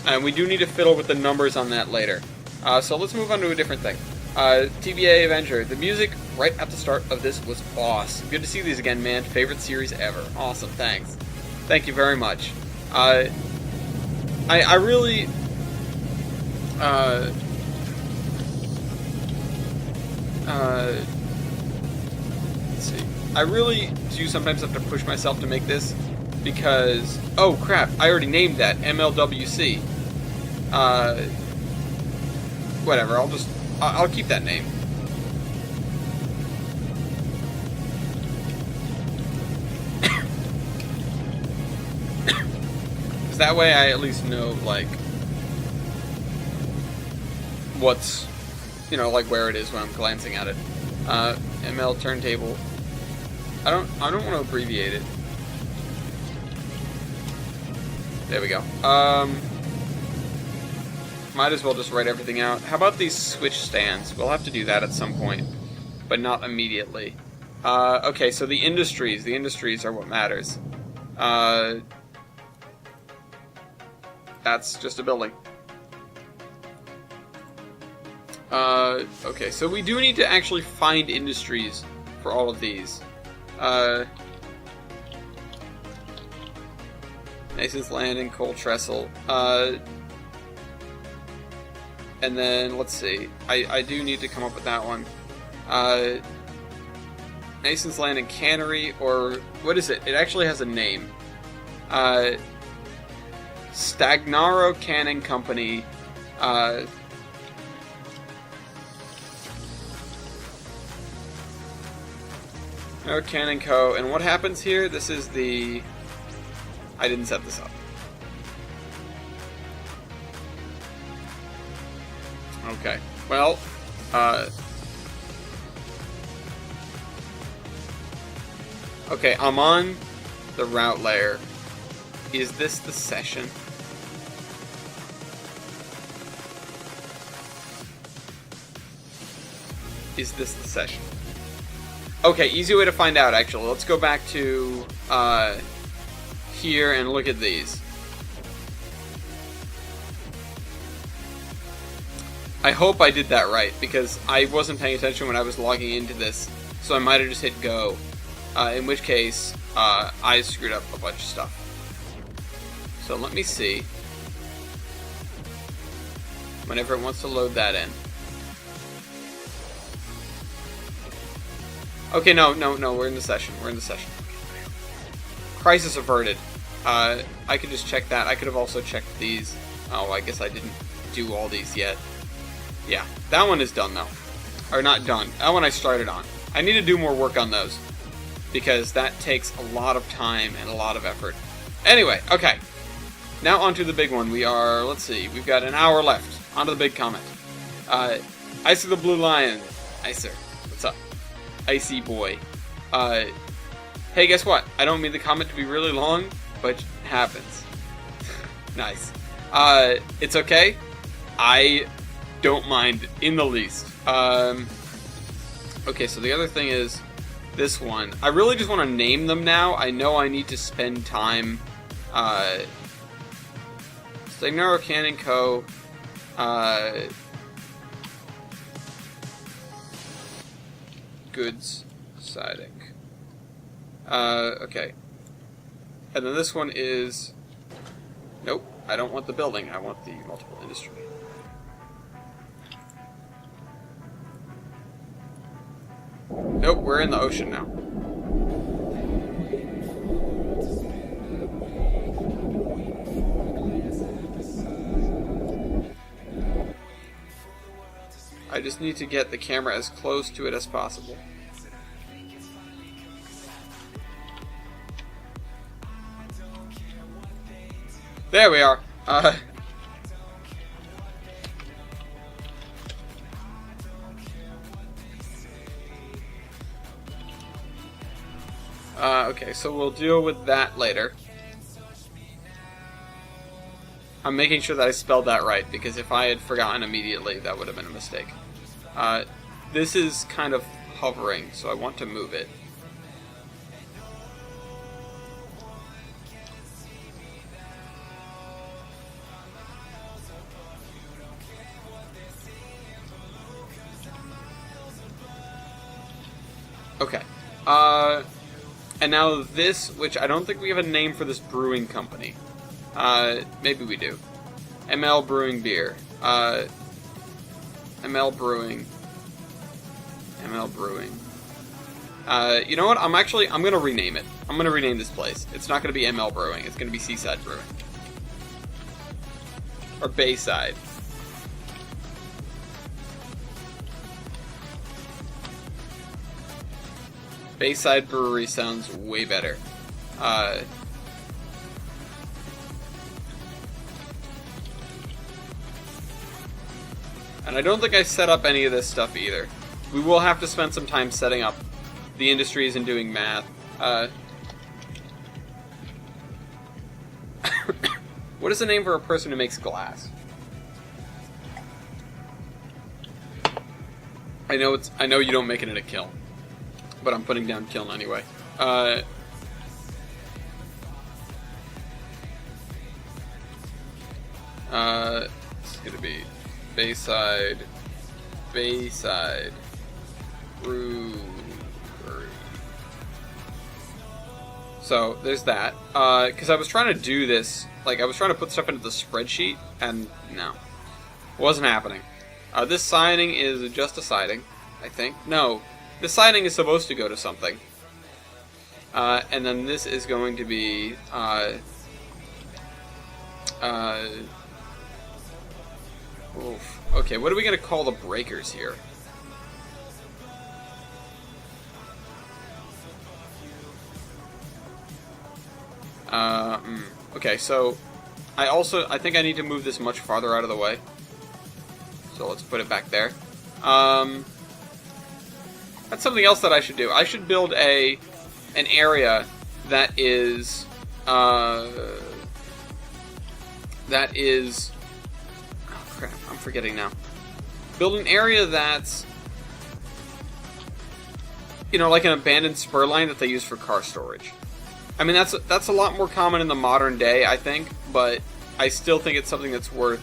And we do need to fiddle with the numbers on that later. So let's move on to a different thing. TBA Avenger. The music right at the start of this was awesome. Good to see these again, man. Favorite series ever. Awesome, thanks. Thank you very much. I really... let's see. I really do sometimes have to push myself to make this because... Oh, crap. I already named that. MLWC. Whatever. I'll keep that name. Because that way I at least know, like, what's, you know, like where it is when I'm glancing at it. ML turntable. I don't want to abbreviate it. There we go. Might as well just write everything out. How about these switch stands? We'll have to do that at some point, but not immediately. Okay, so the industries. The industries are what matters. That's just a building. Okay, so we do need to actually find industries for all of these. Mason's Landing, Coal Trestle. And then, let's see. I do need to come up with that one. Mason's Landing Cannery, or... What is it? It actually has a name. Stagnaro Canning Company. No Canning Co. And what happens here? This is the... I didn't set this up. Okay. Well, okay, I'm on the route layer. Is this the session? Is this the session? Okay, easy way to find out, actually. Let's go back to here and look at these. I hope I did that right, because I wasn't paying attention when I was logging into this, so I might have just hit go. In which case, I screwed up a bunch of stuff. So let me see. Whenever it wants to load that in. Okay, no, we're in the session. We're in the session. Crisis averted. I could just check that. I could have also checked these. Oh, I guess I didn't do all these yet. Yeah, that one is done, though. Or not done. That one I started on. I need to do more work on those, because that takes a lot of time and a lot of effort. Anyway, okay. Now onto the big one. We are, let's see, we've got an hour left. Onto the big comment. Icy the Blue Lion. Icer. What's up? Icy boy. Hey, guess what? I don't mean the comment to be really long, but it happens. Nice. It's okay. I don't mind in the least. Okay, so the other thing is this one. I really just want to name them now. I know I need to spend time. Stagnaro Canning Co. goods siding. Okay. And then this one is... Nope, I don't want the building, I want the multiple industry. Nope, we're in the ocean now. I just need to get the camera as close to it as possible. There we are. Okay, so we'll deal with that later. I'm making sure that I spelled that right, because if I had forgotten immediately, that would have been a mistake. This is kind of hovering, so I want to move it. Okay. And now this, which I don't think we have a name for this brewing company. Maybe we do. ML Brewing Beer. ML Brewing. ML Brewing. You know what? I'm gonna rename it. I'm gonna rename this place. It's not gonna be ML Brewing. It's gonna be Seaside Brewing. Or Bayside. Bayside Brewery sounds way better. And I don't think I set up any of this stuff either. We will have to spend some time setting up the industries and doing math. What is the name for a person who makes glass? I know you don't make it in a kiln, but I'm putting down kiln anyway. It's gonna be Bayside Brewery. So there's that. Because I was trying to do this, like I was trying to put stuff into the spreadsheet, and no, wasn't happening. This siding is just a siding, I think. No, the siding is supposed to go to something. And then this is going to be oof. Okay, what are we going to call the breakers here? Okay, so I think I need to move this much farther out of the way. So let's put it back there. That's something else that I should do. I should build an area that is oh crap, I'm forgetting now. Build an area that's, you know, like an abandoned spur line that they use for car storage. I mean, that's a lot more common in the modern day, I think, but I still think it's something that's worth,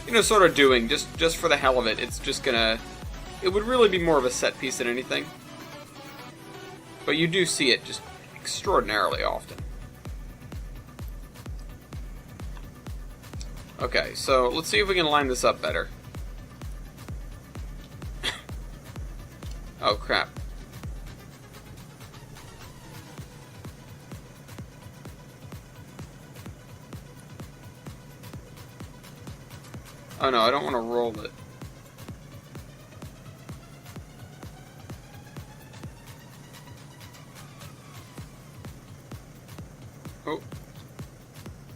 you know, sort of doing just for the hell of it. It's just gonna, it would really be more of a set piece than anything. But you do see it just extraordinarily often. Okay, so let's see if we can line this up better. Oh, crap. Oh no, I don't want to roll it. Oh.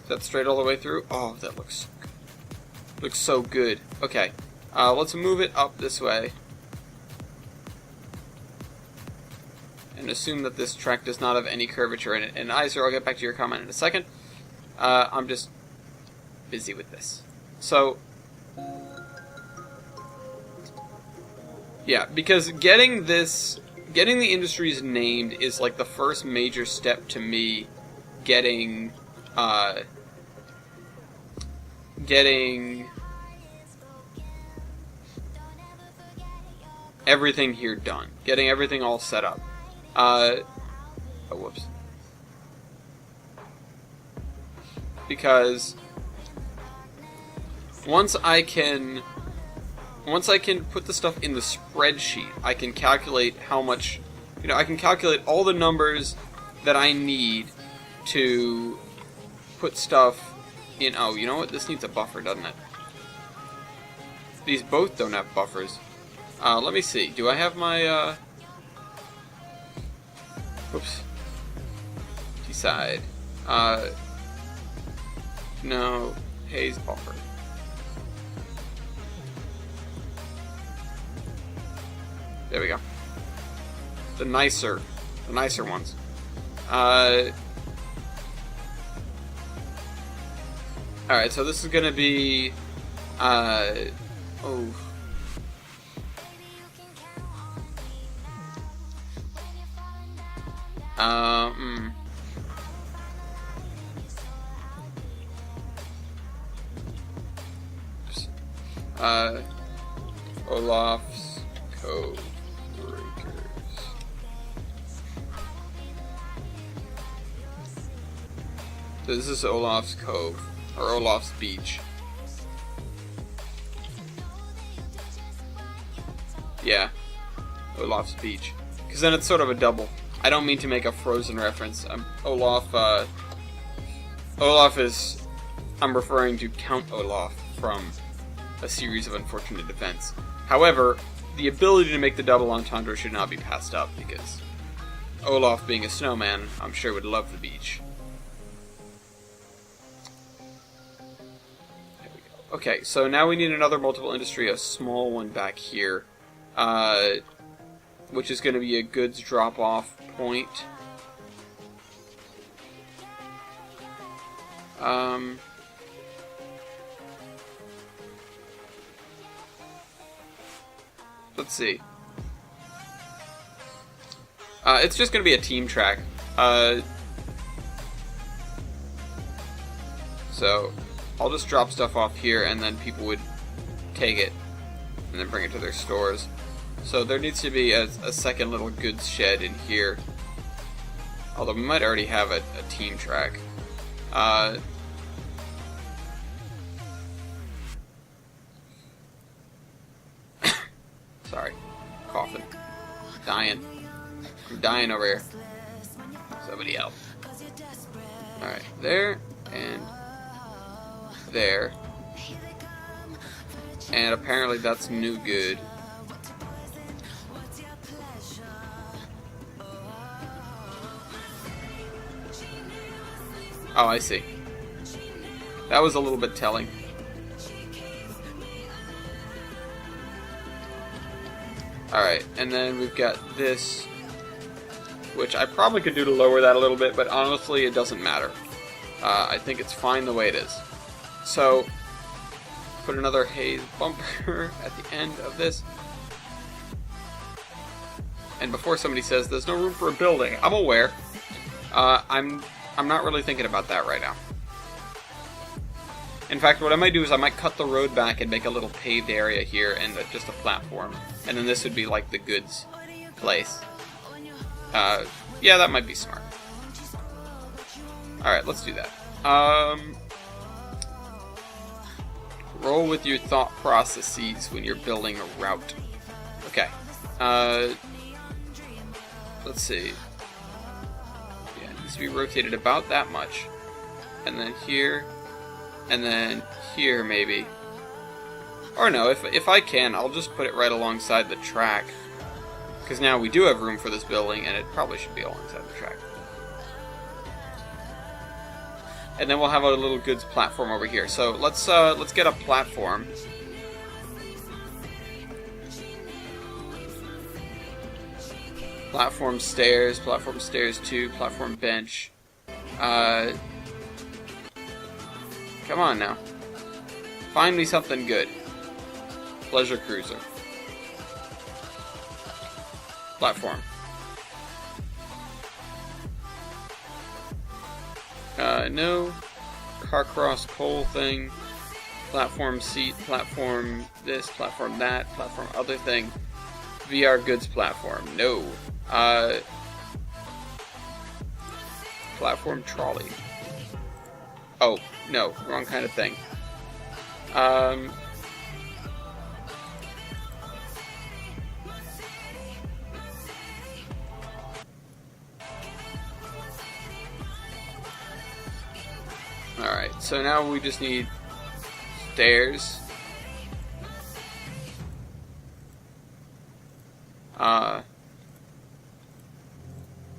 Is that straight all the way through? Oh, that looks so good. Okay. Let's move it up this way. And assume that this track does not have any curvature in it. And Iser, I'll get back to your comment in a second. I'm just busy with this. So, yeah, because getting the industries named is like the first major step to me getting everything here done. Getting everything all set up. Oh, whoops. Because once I can put the stuff in the spreadsheet, I can calculate how much, I can calculate all the numbers that I need to put stuff in. Oh, you know what? This needs a buffer, doesn't it? These both don't have buffers. Let me see. Do I have my, oops. Decide. No. Haze buffer. There we go. The nicer ones. Alright, so this is gonna be, Olaf's Cove Breakers. So this is Olaf's Cove, or Olaf's Beach. Yeah, Olaf's Beach. Because then it's sort of a double. I don't mean to make a Frozen reference. Olaf is... I'm referring to Count Olaf from A Series of Unfortunate Events. However, the ability to make the double entendre should not be passed up, because Olaf, being a snowman, I'm sure would love the beach. There we go. Okay, so now we need another multiple industry, a small one back here, which is going to be a goods drop-off point. Let's see. It's just going to be a team track. So, I'll just drop stuff off here, and then people would take it, and then bring it to their stores. So there needs to be a second little goods shed in here. Although we might already have a team track. Sorry. Coughing. Dying. I'm dying over here. Somebody help. Alright, there, and there. And apparently that's new good. Oh, I see. That was a little bit telling. Alright, and then we've got this, which I probably could do to lower that a little bit, but honestly it doesn't matter. I think it's fine the way it is. So, put another haze bumper at the end of this. And before somebody says there's no room for a building, I'm aware. I'm not really thinking about that right now. In fact, what I might do is I might cut the road back and make a little paved area here and just a platform. And then this would be like the goods place. Yeah, that might be smart. Alright, let's do that. Roll with your thought processes when you're building a route. Okay. Let's see. Yeah, it needs to be rotated about that much. And then here. And then here, maybe. Or no, if I can, I'll just put it right alongside the track. Because now we do have room for this building, and it probably should be alongside the track. And then we'll have a little goods platform over here. So let's get a platform. Platform stairs 2, platform bench. Come on now. Find me something good. Pleasure cruiser. Platform. No. Carcross coal thing. Platform seat, platform this, platform that, platform other thing. be our goods platform. No. Platform trolley. Oh, no, wrong kind of thing. Alright, so now we just need stairs.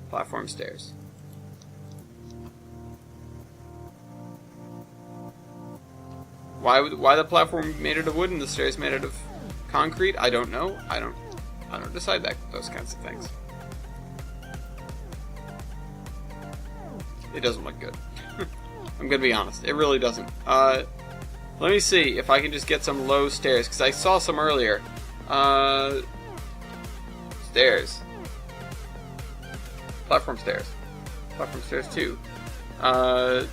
Platform stairs. Why the platform made out of wood and the stairs made out of concrete? I don't know. I don't decide those kinds of things. It doesn't look good. I'm gonna be honest. It really doesn't. Let me see if I can just get some low stairs, because I saw some earlier. Stairs. Platform stairs. Platform stairs too. No,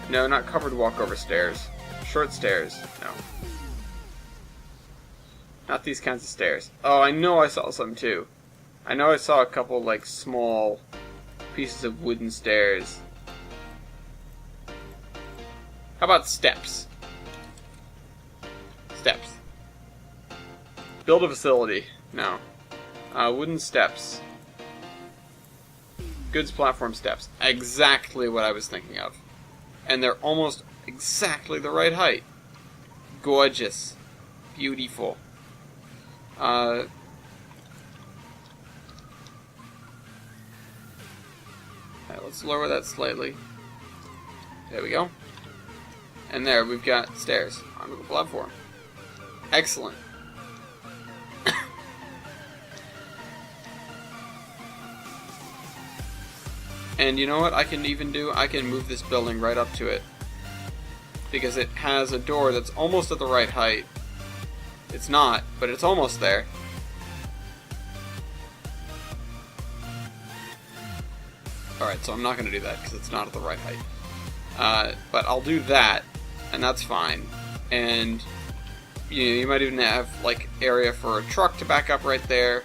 not covered walkover stairs. Short stairs. No. Not these kinds of stairs. Oh, I know I saw some too. I know I saw a couple, like, small pieces of wooden stairs. How about steps? Steps. Build a facility. No. Wooden steps. Goods platform steps. Exactly what I was thinking of. And they're almost exactly the right height. Gorgeous. Beautiful. Alright, let's lower that slightly. There we go. And there, we've got stairs onto the platform. Excellent. And you know what I can even do? I can move this building right up to it. Because it has a door that's almost at the right height. It's not, but it's almost there. Alright, so I'm not going to do that because it's not at the right height. But I'll do that, and that's fine. And you might even have like area for a truck to back up right there.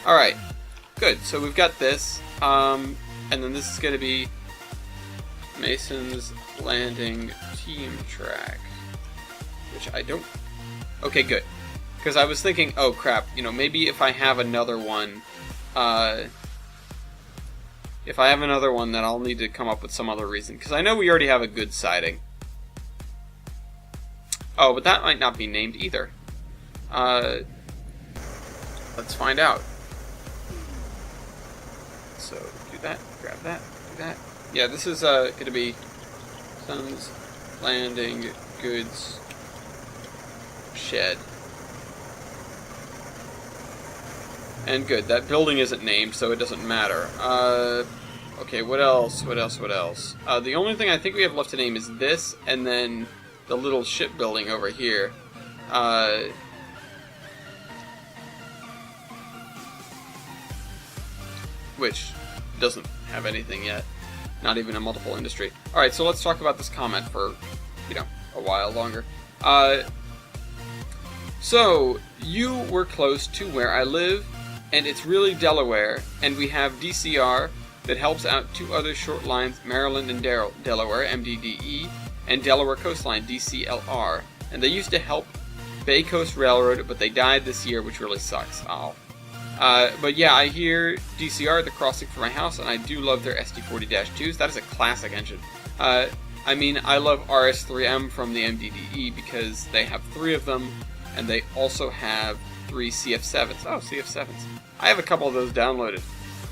Alright, good. So we've got this. And then this is going to be Mason's Landing Team Track. Which I don't... Okay, good. Because I was thinking, oh crap, maybe if I have another one... if I have another one, then I'll need to come up with some other reason. Because I know we already have a good siding. Oh, but that might not be named either. Let's find out. So, do that, grab that, do that. Yeah, this is going to be Sun's Landing Goods Shed. And good, that building isn't named, so it doesn't matter. Okay, what else? The only thing I think we have left to name is this, and then the little shipbuilding over here. Which doesn't have anything yet. Not even a multiple industry. Alright, so let's talk about this comment for, a while longer. So, you were close to where I live, and it's really Delaware, and we have DCR that helps out two other short lines, Maryland and Delaware, MDDE, and Delaware Coastline, DCLR. And they used to help Bay Coast Railroad, but they died this year, which really sucks. Oh. But yeah, I hear DCR at the crossing for my house, and I do love their SD40-2s. That is a classic engine. I mean, I love RS3M from the MDDE because they have 3 of them, and they also have 3 CF7s. Oh, CF7s. I have a couple of those downloaded.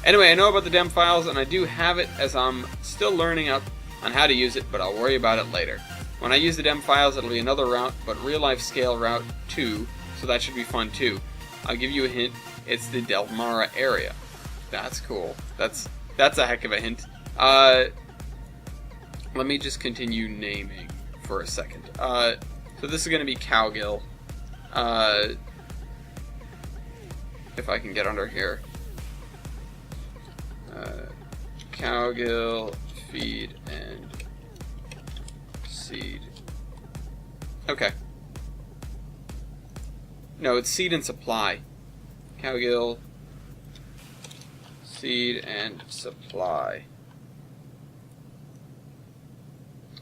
Anyway, I know about the DEM files, and I do have it as I'm still learning up on how to use it, but I'll worry about it later. When I use the DEM files, it'll be another route, but real-life scale route 2, so that should be fun too. I'll give you a hint. It's the Delmara area. That's cool. That's a heck of a hint. Let me just continue naming for a second. So this is going to be Cowgill. If I can get under here. Cowgill, feed, and seed. Okay. No, it's seed and supply. Cowgill, seed and supply.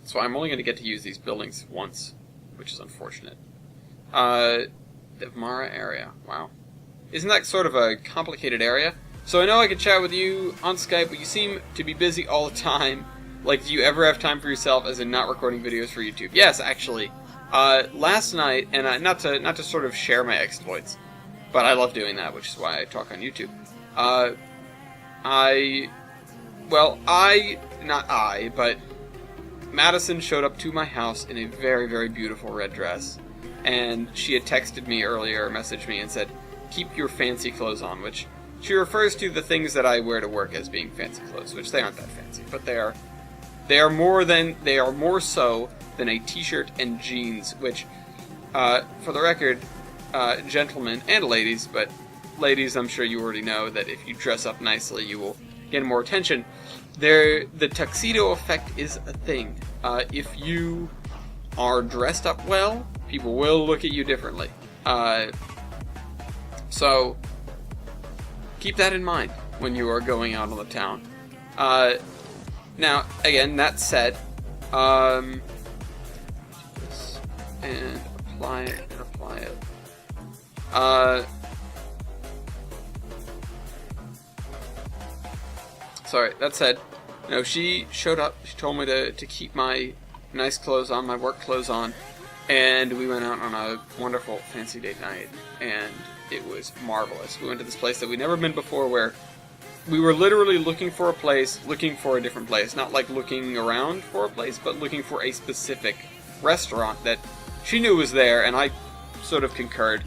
So I'm only going to get to use these buildings once, which is unfortunate. Devmara area. Wow. Isn't that sort of a complicated area? So I know I could chat with you on Skype, but you seem to be busy all the time. Like, do you ever have time for yourself, as in not recording videos for YouTube? Yes, actually. Last night, and not to sort of share my exploits, but I love doing that, which is why I talk on YouTube. But Madison showed up to my house in a very, very beautiful red dress, and she had texted me earlier, messaged me, and said, "Keep your fancy clothes on," which she refers to the things that I wear to work as being fancy clothes, which they aren't that fancy, but they are more so than a t-shirt and jeans, which, for the record, gentlemen and ladies, but ladies, I'm sure you already know that if you dress up nicely, you will get more attention. The tuxedo effect is a thing. If you are dressed up well, people will look at you differently. So keep that in mind when you are going out on the town. Now, again, that said, and apply it, and apply it. Sorry, that said, she showed up, she told me to keep my nice clothes on, my work clothes on, and we went out on a wonderful fancy date night, and it was marvelous. We went to this place that we'd never been before, where we were literally looking for a place, looking for a different place. Not like looking around for a place, but looking for a specific restaurant that she knew was there, and I sort of concurred.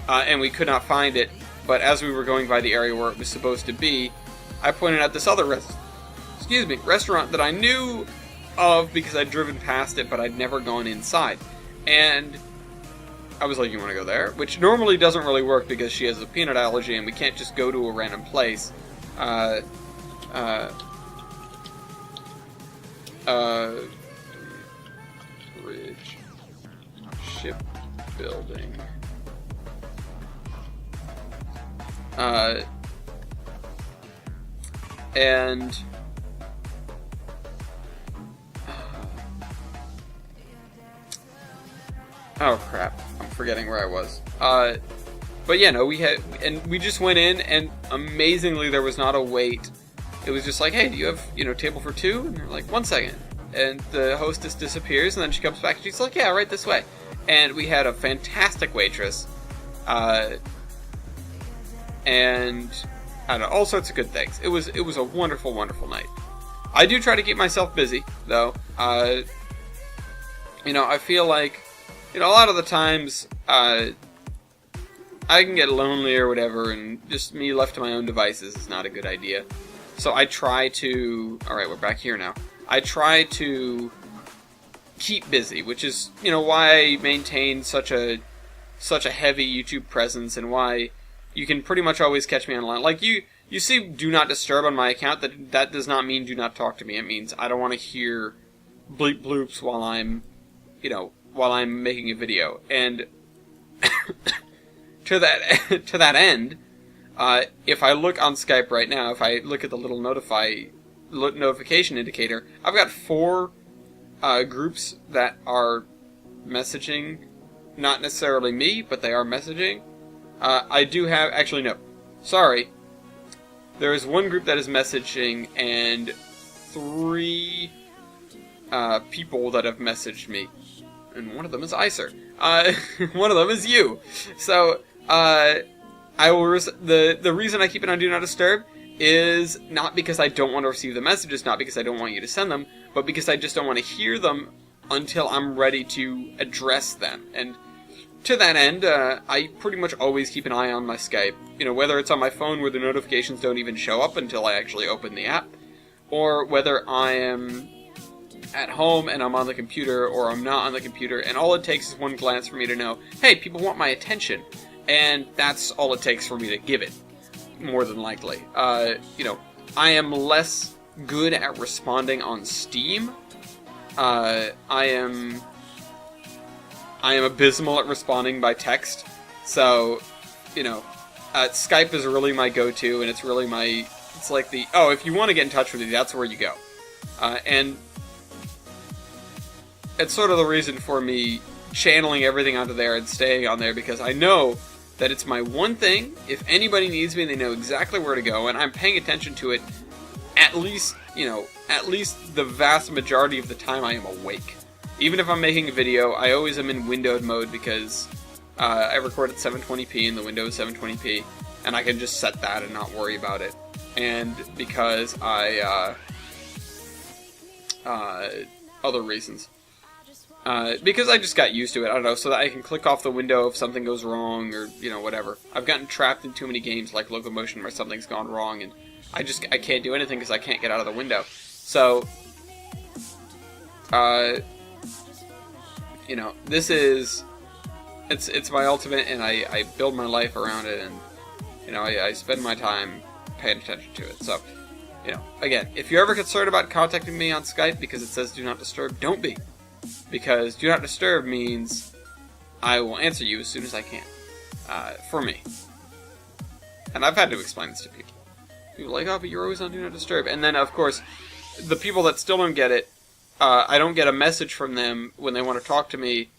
And we could not find it, but as we were going by the area where it was supposed to be, I pointed out this other restaurant that I knew of because I'd driven past it, but I'd never gone inside. And I was like, "You want to go there?" Which normally doesn't really work because she has a peanut allergy and we can't just go to a random place. Bridge. Shipbuilding. And oh crap, I'm forgetting where I was. But yeah, no, we just went in, and amazingly there was not a wait. It was just like, "Hey, do you have, table for two?" And they're like, "1 second." And the hostess disappears, and then she comes back, and she's like, "Yeah, right this way." And we had a fantastic waitress. And I don't know, all sorts of good things. It was a wonderful, wonderful night. I do try to keep myself busy, though. I feel like, a lot of the times, I can get lonely or whatever, and just me left to my own devices is not a good idea. So I try to... Alright, we're back here now. I try to keep busy, which is, why I maintain such a heavy YouTube presence, and why you can pretty much always catch me online. Like, you see Do Not Disturb on my account. That does not mean do not talk to me. It means I don't want to hear bleep bloops while I'm making a video. And to that end, if I look on Skype right now, if I look at the little notification indicator, I've got 4 groups that are messaging. Not necessarily me, but they are messaging. I do have... Actually, no. Sorry. There is 1 group that is messaging, and 3 people that have messaged me. And one of them is Icer. One of them is you. So, I will... The reason I keep it on Do Not Disturb is not because I don't want to receive the messages, not because I don't want you to send them, but because I just don't want to hear them until I'm ready to address them. And to that end, I pretty much always keep an eye on my Skype. Whether it's on my phone where the notifications don't even show up until I actually open the app, or whether I am at home and I'm on the computer, or I'm not on the computer, and all it takes is 1 glance for me to know, hey, people want my attention, and that's all it takes for me to give it, more than likely. I am less good at responding on Steam. I am abysmal at responding by text. So, you know, Skype is really my go-to, and it's really my, it's like the, oh, if you want to get in touch with me, that's where you go. And it's sort of the reason for me channeling everything onto there and staying on there, because I know that it's my one thing. If anybody needs me, they know exactly where to go, and I'm paying attention to it at least, you know, at least the vast majority of the time I am awake. Even if I'm making a video, I always am in windowed mode, because I record at 720p and the window is 720p, and I can just set that and not worry about it. And because other reasons. Because I just got used to it, I don't know, so that I can click off the window if something goes wrong, or, you know, whatever. I've gotten trapped in too many games like Locomotion where something's gone wrong, and I can't do anything because I can't get out of the window. So, you know, this is, it's my ultimate, and I build my life around it, and, you know, I spend my time paying attention to it. So, you know, again, if you're ever concerned about contacting me on Skype because it says do not disturb, don't be. Because do not disturb means I will answer you as soon as I can. For me. And I've had to explain this to people. People are like, oh, but you're always on do not disturb. And then, of course, the people that still don't get it, I don't get a message from them when they want to talk to me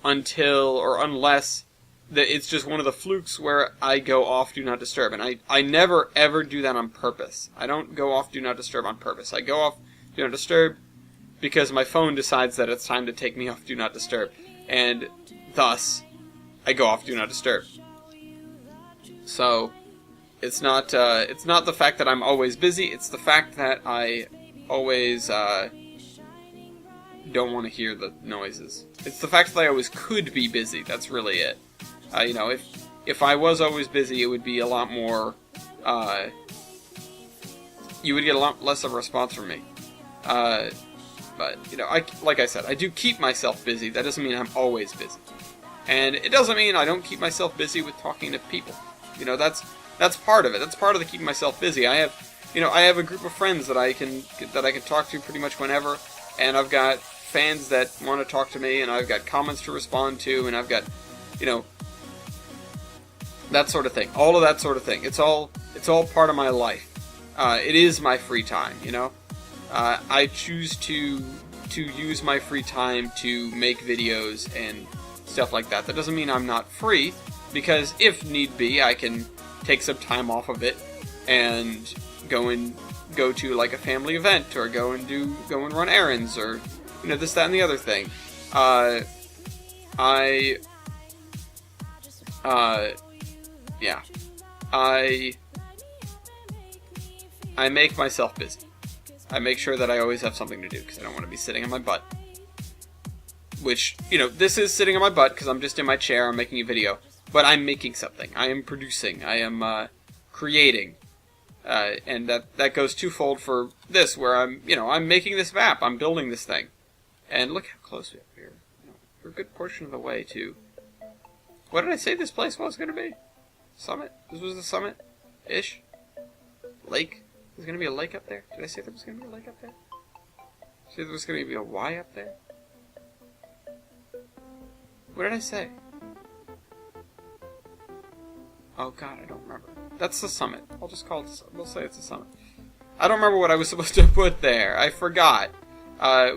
until, or unless, it's just one of the flukes where I go off do not disturb. And I never, ever do that on purpose. I don't go off do not disturb on purpose. I go off do not disturb because my phone decides that it's time to take me off do not disturb. And thus, I go off do not disturb. So, it's not the fact that I'm always busy, it's the fact that I always don't want to hear the noises. It's the fact that I always could be busy, that's really it. You know, if I was always busy, it would be a lot more, you would get a lot less of a response from me. But, you know, like I said, I do keep myself busy. That doesn't mean I'm always busy. And it doesn't mean I don't keep myself busy with talking to people. You know, that's part of it. That's part of the keeping myself busy. I have a group of friends that I can talk to pretty much whenever, and I've got fans that want to talk to me, and I've got comments to respond to, and I've got, you know, that sort of thing. All of that sort of thing. It's all part of my life. It is my free time, you know? I choose to use my free time to make videos and stuff like that. That doesn't mean I'm not free, because if need be, I can take some time off of it and go to like a family event, or go and run errands, or, you know, this, that, and the other thing. Yeah. I make myself busy. I make sure that I always have something to do, because I don't want to be sitting on my butt. Which, you know, this is sitting on my butt because I'm just in my chair, I'm making a video. But I'm making something. I am producing. I am creating. And that goes twofold for this, where I'm making this map. I'm building this thing. And look how close we are here. You know, we're a good portion of the way to... What did I say this place was going to be? Summit? This was the summit-ish? Lake? There's going to be a lake up there? Did I say there was going to be a lake up there? Say there was going to be a Y up there? What did I say? Oh god, I don't remember. That's the summit. I'll just call it, we'll say it's a summit. I don't remember what I was supposed to put there. I forgot.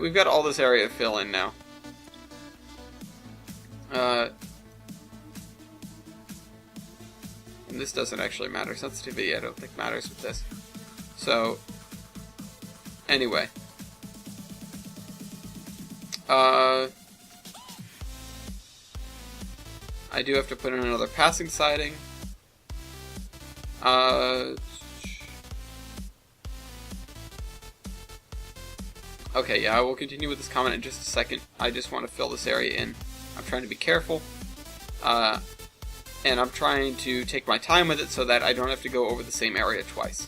We've got all this area to fill in now. And this doesn't actually matter. Sensitivity, I don't think matters with this. So, anyway. I do have to put in another passing siding. Okay, yeah, I will continue with this comment in just a second. I just want to fill this area in. I'm trying to be careful. And I'm trying to take my time with it so that I don't have to go over the same area twice.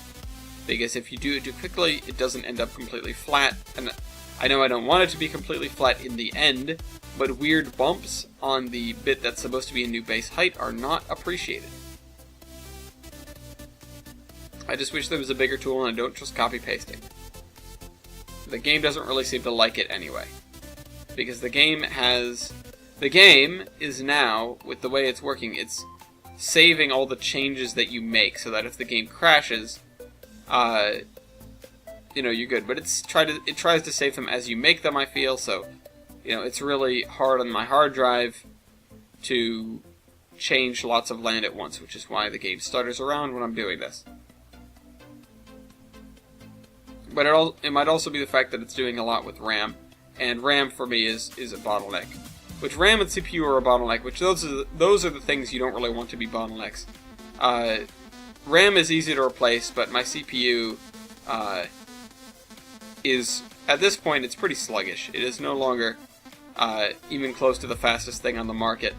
Because if you do it too quickly, it doesn't end up completely flat. And I know I don't want it to be completely flat in the end, but weird bumps on the bit that's supposed to be a new base height are not appreciated. I just wish there was a bigger tool, and I don't trust copy pasting. The game doesn't really seem to like it anyway. Because the game is now, with the way it's working, saving all the changes that you make, so that if the game crashes, you know, you're good. But it tries to save them as you make them, I feel, so, you know, it's really hard on my hard drive to change lots of land at once, which is why the game stutters around when I'm doing this. But it might also be the fact that it's doing a lot with RAM, and RAM for me is a bottleneck. Which RAM and CPU are a bottleneck, which those are the things you don't really want to be bottlenecks. RAM is easy to replace, but my CPU is, at this point, it's pretty sluggish. It is no longer even close to the fastest thing on the market.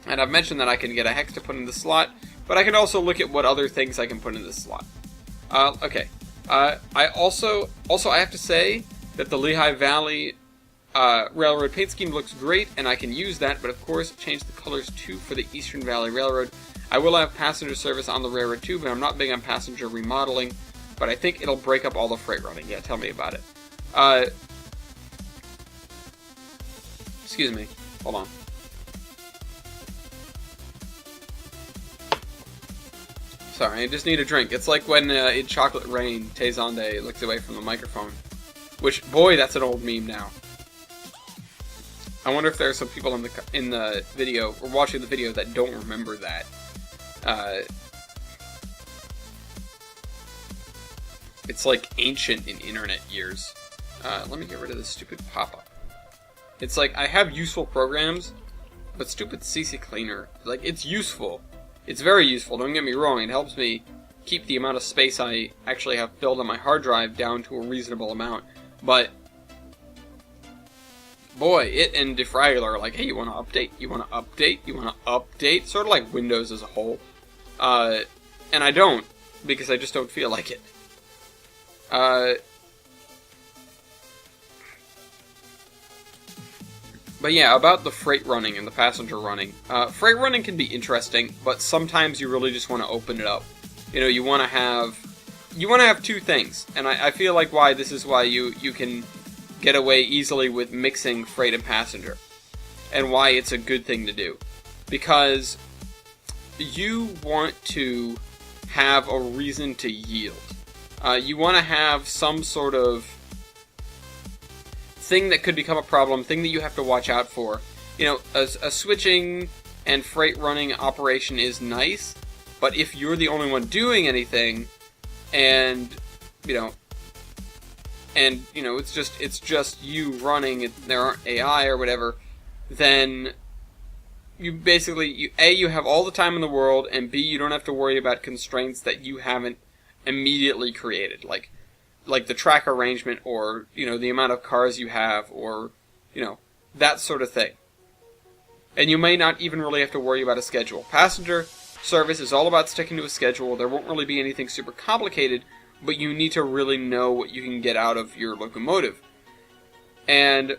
And I've mentioned that I can get a hex to put in the slot, but I can also look at what other things I can put in this slot. Okay. I also I have to say that the Lehigh Valley Railroad paint scheme looks great, and I can use that, but of course change the colors too for the Eastern Valley Railroad. I will have passenger service on the railroad too, but I'm not big on passenger remodeling, but I think it'll break up all the freight running. Yeah, tell me about it. Excuse me. Hold on. Sorry, I just need a drink. It's like when in Chocolate Rain, Tay looks away from the microphone. Which, boy, that's an old meme now. I wonder if there are some people in the video, or watching the video, that don't remember that. It's like ancient in internet years. Let me get rid of this stupid pop-up. It's like, I have useful programs, but stupid CC Cleaner, like, it's useful. It's very useful, don't get me wrong, it helps me keep the amount of space I actually have filled on my hard drive down to a reasonable amount, but boy, it and Defragler are like, hey, you want to update, you want to update, you want to update, sort of like Windows as a whole, and I don't, because I just don't feel like it. But yeah, about the freight running and the passenger running. Freight running can be interesting, but sometimes you really just want to open it up. You know, you want to have two things, and I feel like this is why you can get away easily with mixing freight and passenger, and why it's a good thing to do. Because you want to have a reason to yield. You want to have some sort of thing that could become a problem, thing that you have to watch out for. You know, a switching and freight running operation is nice, but if you're the only one doing anything, and it's just you running, there aren't AI or whatever, then you basically, you have all the time in the world, and B, you don't have to worry about constraints that you haven't immediately created, like the track arrangement, or, the amount of cars you have, or, that sort of thing. And you may not even really have to worry about a schedule. Passenger service is all about sticking to a schedule. There won't really be anything super complicated, but you need to really know what you can get out of your locomotive. But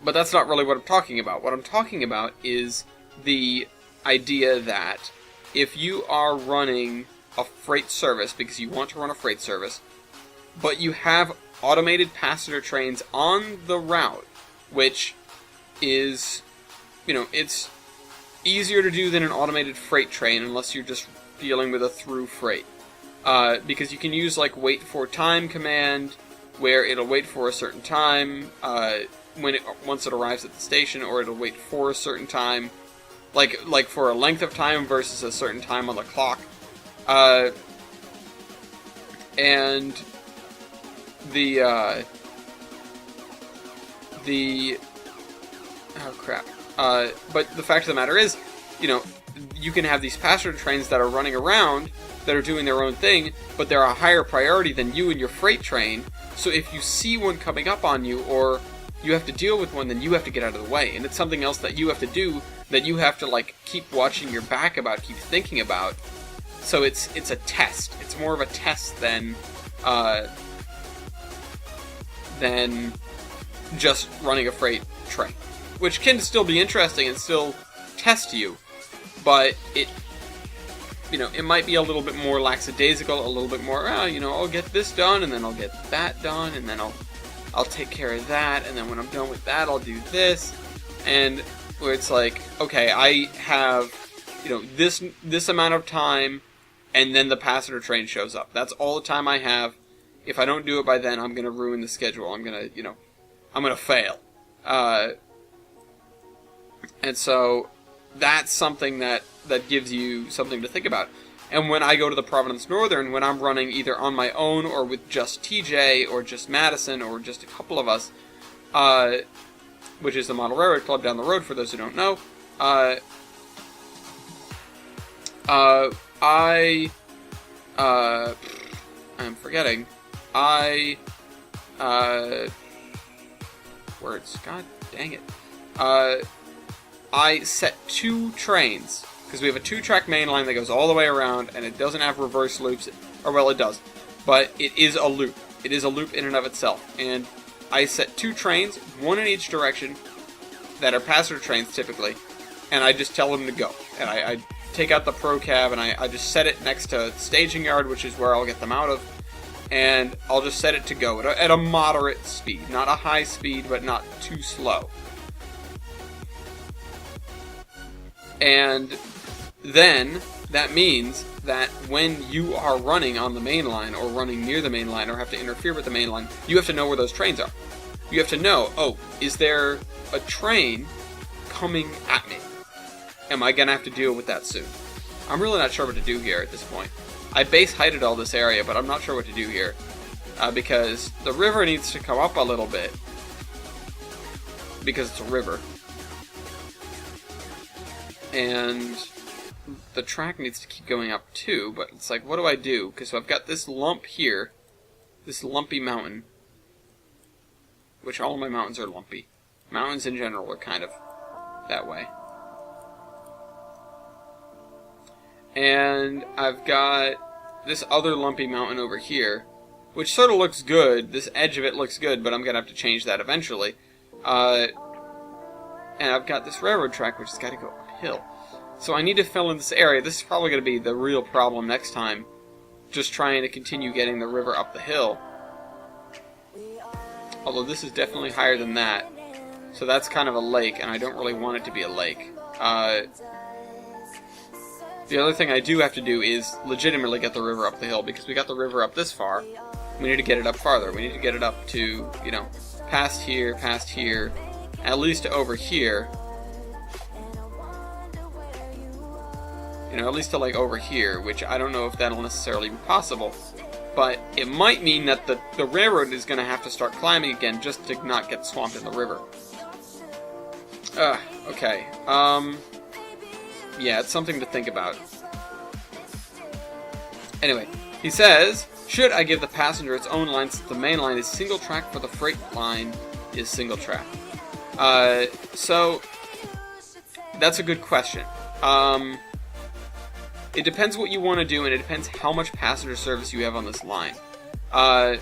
that's not really what I'm talking about. What I'm talking about is the idea that if you are running a freight service, because you want to run a freight service, but you have automated passenger trains on the route, which is, it's easier to do than an automated freight train, unless you're just dealing with a through freight. Because you can use, like, wait for time command, where it'll wait for a certain time, once it arrives at the station, or it'll wait for a certain time, like for a length of time versus a certain time on the clock. And oh crap. But the fact of the matter is, you can have these passenger trains that are running around, that are doing their own thing, but they're a higher priority than you and your freight train, so if you see one coming up on you, or you have to deal with one, then you have to get out of the way, and it's something else that you have to do, that you have to, like, keep watching your back about, keep thinking about. So it's a test. It's more of a test than just running a freight train, which can still be interesting and still test you, but it might be a little bit more lackadaisical, a little bit more, I'll get this done, and then I'll get that done, and then I'll take care of that, and then when I'm done with that, I'll do this, and where it's like, okay, I have, this amount of time, and then the passenger train shows up. That's all the time I have. If I don't do it by then, I'm going to ruin the schedule. I'm going to fail. And so that's something that gives you something to think about. And when I go to the Providence Northern, when I'm running either on my own or with just TJ or just Madison or just a couple of us, which is the Model Railroad Club down the road for those who don't know, I'm forgetting. Words. God dang it. I set 2 trains, because we have a 2-track main line that goes all the way around, and it doesn't have reverse loops, or well, it does, but it is a loop. It is a loop in and of itself, and I set 2 trains, one in each direction, that are passenger trains typically, and I just tell them to go. And I take out the Pro Cab, and I just set it next to staging yard, which is where I'll get them out of, and I'll just set it to go at a moderate speed. Not a high speed, but not too slow. And then that means that when you are running on the main line or running near the main line or have to interfere with the main line, you have to know where those trains are. You have to know, oh, is there a train coming at me? Am I going to have to deal with that soon? I'm really not sure what to do here at this point. I base heighted all this area, but I'm not sure what to do here. Because the river needs to come up a little bit. Because it's a river. And the track needs to keep going up too, but it's like, what do I do? Because so I've got this lump here, this lumpy mountain, which all of my mountains are lumpy. Mountains in general are kind of that way. And I've got this other lumpy mountain over here, which sort of looks good. This edge of it looks good, but I'm going to have to change that eventually. And I've got this railroad track, which has got to go uphill. So I need to fill in this area. This is probably going to be the real problem next time. Just trying to continue getting the river up the hill. Although this is definitely higher than that. So that's kind of a lake, and I don't really want it to be a lake. The other thing I do have to do is legitimately get the river up the hill, because we got the river up this far. We need to get it up farther. We need to get it up to, past here, at least over here. At least to like over here, which I don't know if that'll necessarily be possible. But it might mean that the railroad is going to have to start climbing again just to not get swamped in the river. Okay. Yeah, it's something to think about. Anyway, he says, should I give the passenger its own line since the main line is single track for the freight line is single track? So, that's a good question. It depends what you want to do, and it depends how much passenger service you have on this line. The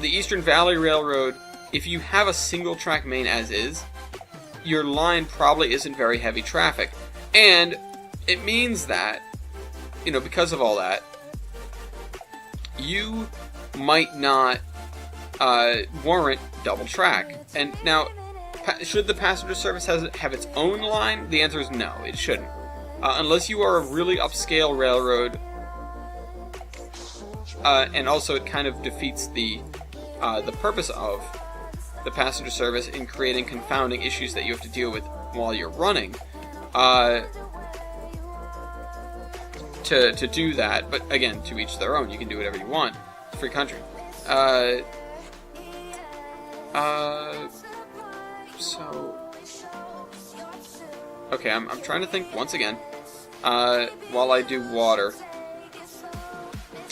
Eastern Valley Railroad, if you have a single track main as is, your line probably isn't very heavy traffic. And it means that, because of all that, you might not warrant double track. And now, should the passenger service have its own line? The answer is no, it shouldn't. Unless you are a really upscale railroad, and also it kind of defeats the purpose of the passenger service in creating confounding issues that you have to deal with while you're running. To do that, but again, to each their own. You can do whatever you want. It's a free country. So, okay, I'm trying to think once again. While I do water,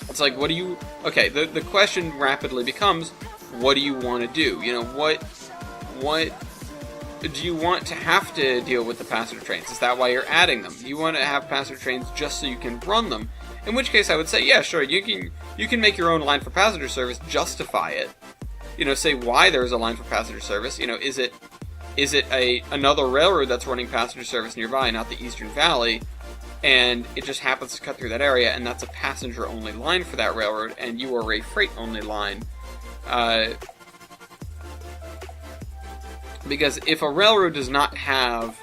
it's like, what do you? Okay, the question rapidly becomes, what do you want to do? What do you want to have to deal with the passenger trains? Is that why you're adding them? Do you want to have passenger trains just so you can run them? In which case I would say, yeah, sure, you can make your own line for passenger service, justify it. Say why there's a line for passenger service. Is it another railroad that's running passenger service nearby, not the Eastern Valley, and it just happens to cut through that area, and that's a passenger-only line for that railroad, and you are a freight-only line. Because if a railroad does not have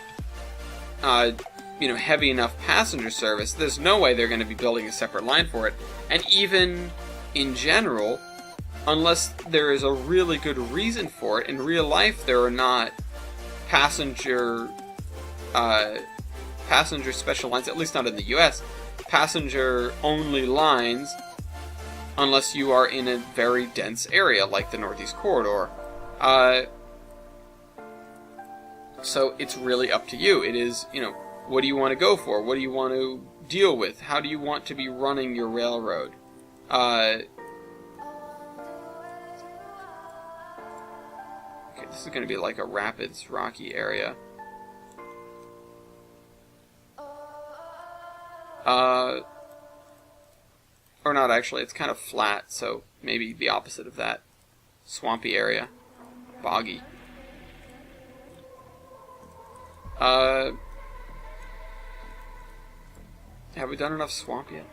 heavy enough passenger service, there's no way they're going to be building a separate line for it. And even in general, unless there is a really good reason for it, in real life there are not passenger special lines, at least not in the US, passenger only lines, unless you are in a very dense area like the Northeast Corridor. So it's really up to you. It is, what do you want to go for? What do you want to deal with? How do you want to be running your railroad? Okay, this is going to be like a rapids, rocky area. Or not actually, it's kind of flat, so maybe the opposite of that. Swampy area. Boggy. Have we done enough swamp yet?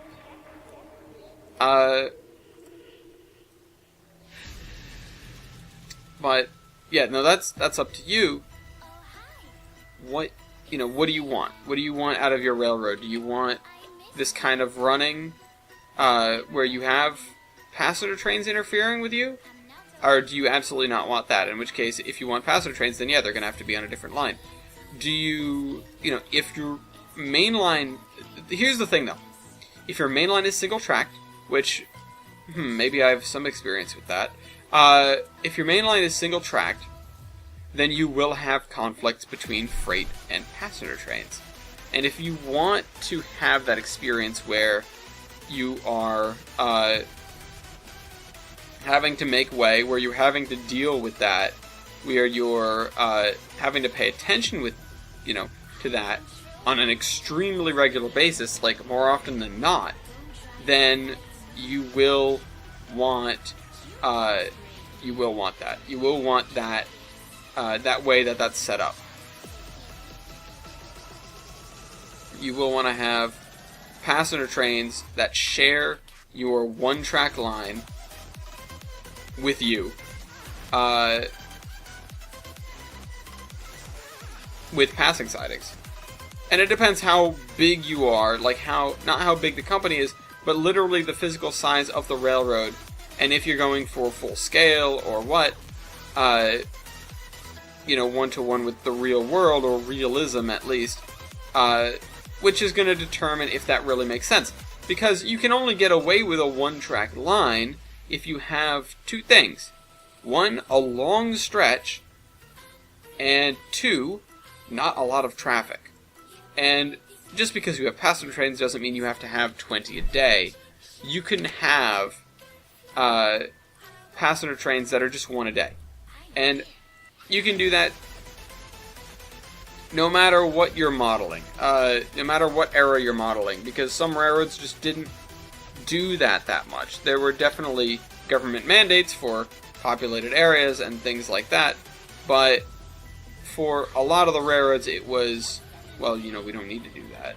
But yeah, no, that's up to you. What do you want? What do you want out of your railroad? Do you want this kind of running where you have passenger trains interfering with you? Or do you absolutely not want that? In which case, if you want passenger trains, then yeah, they're going to have to be on a different line. Do you, if your main line... Here's the thing, though. If your main line is single-tracked, which, maybe I have some experience with that. If your main line is single-tracked, then you will have conflicts between freight and passenger trains. And if you want to have that experience where you are having to make way, where you're having to deal with that, where you're having to pay attention to that on an extremely regular basis, like more often than not, then you will want that. You will want that that way that's set up. You will want to have passenger trains that share your one-track line with you, with passing sidings. And it depends how big you are, like not how big the company is, but literally the physical size of the railroad. And if you're going for full scale or what, one-to-one with the real world, or realism at least, which is going to determine if that really makes sense. Because you can only get away with a one-track line if you have two things. One, a long stretch, and two, not a lot of traffic. And just because you have passenger trains doesn't mean you have to have 20 a day. You can have passenger trains that are just one a day. And you can do that no matter what you're modeling, no matter what era you're modeling, because some railroads just didn't do that much. There were definitely government mandates for populated areas and things like that, but for a lot of the railroads it was, well, we don't need to do that.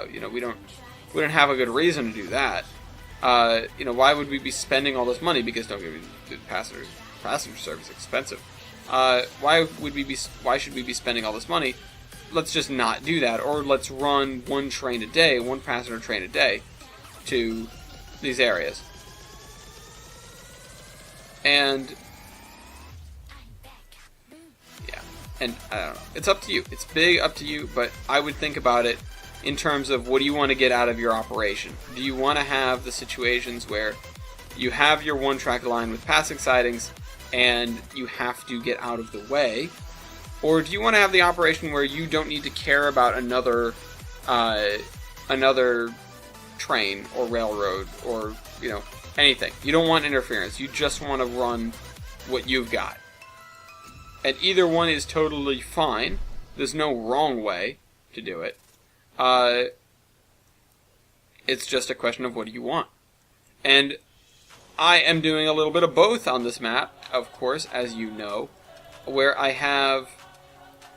We don't have a good reason to do that. Why would we be spending all this money? Because don't get me, passenger service is expensive. Why should we be spending all this money? Let's just not do that, or let's run one passenger train a day to these areas. And yeah, and I don't know. It's up to you. It's big up to you, but I would think about it in terms of what do you want to get out of your operation? Do you want to have the situations where you have your one-track line with passing sidings and you have to get out of the way? Or do you want to have the operation where you don't need to care about another train or railroad or, anything? You don't want interference. You just want to run what you've got. And either one is totally fine. There's no wrong way to do it. It's just a question of what do you want. And I am doing a little bit of both on this map, of course, as you know, where I have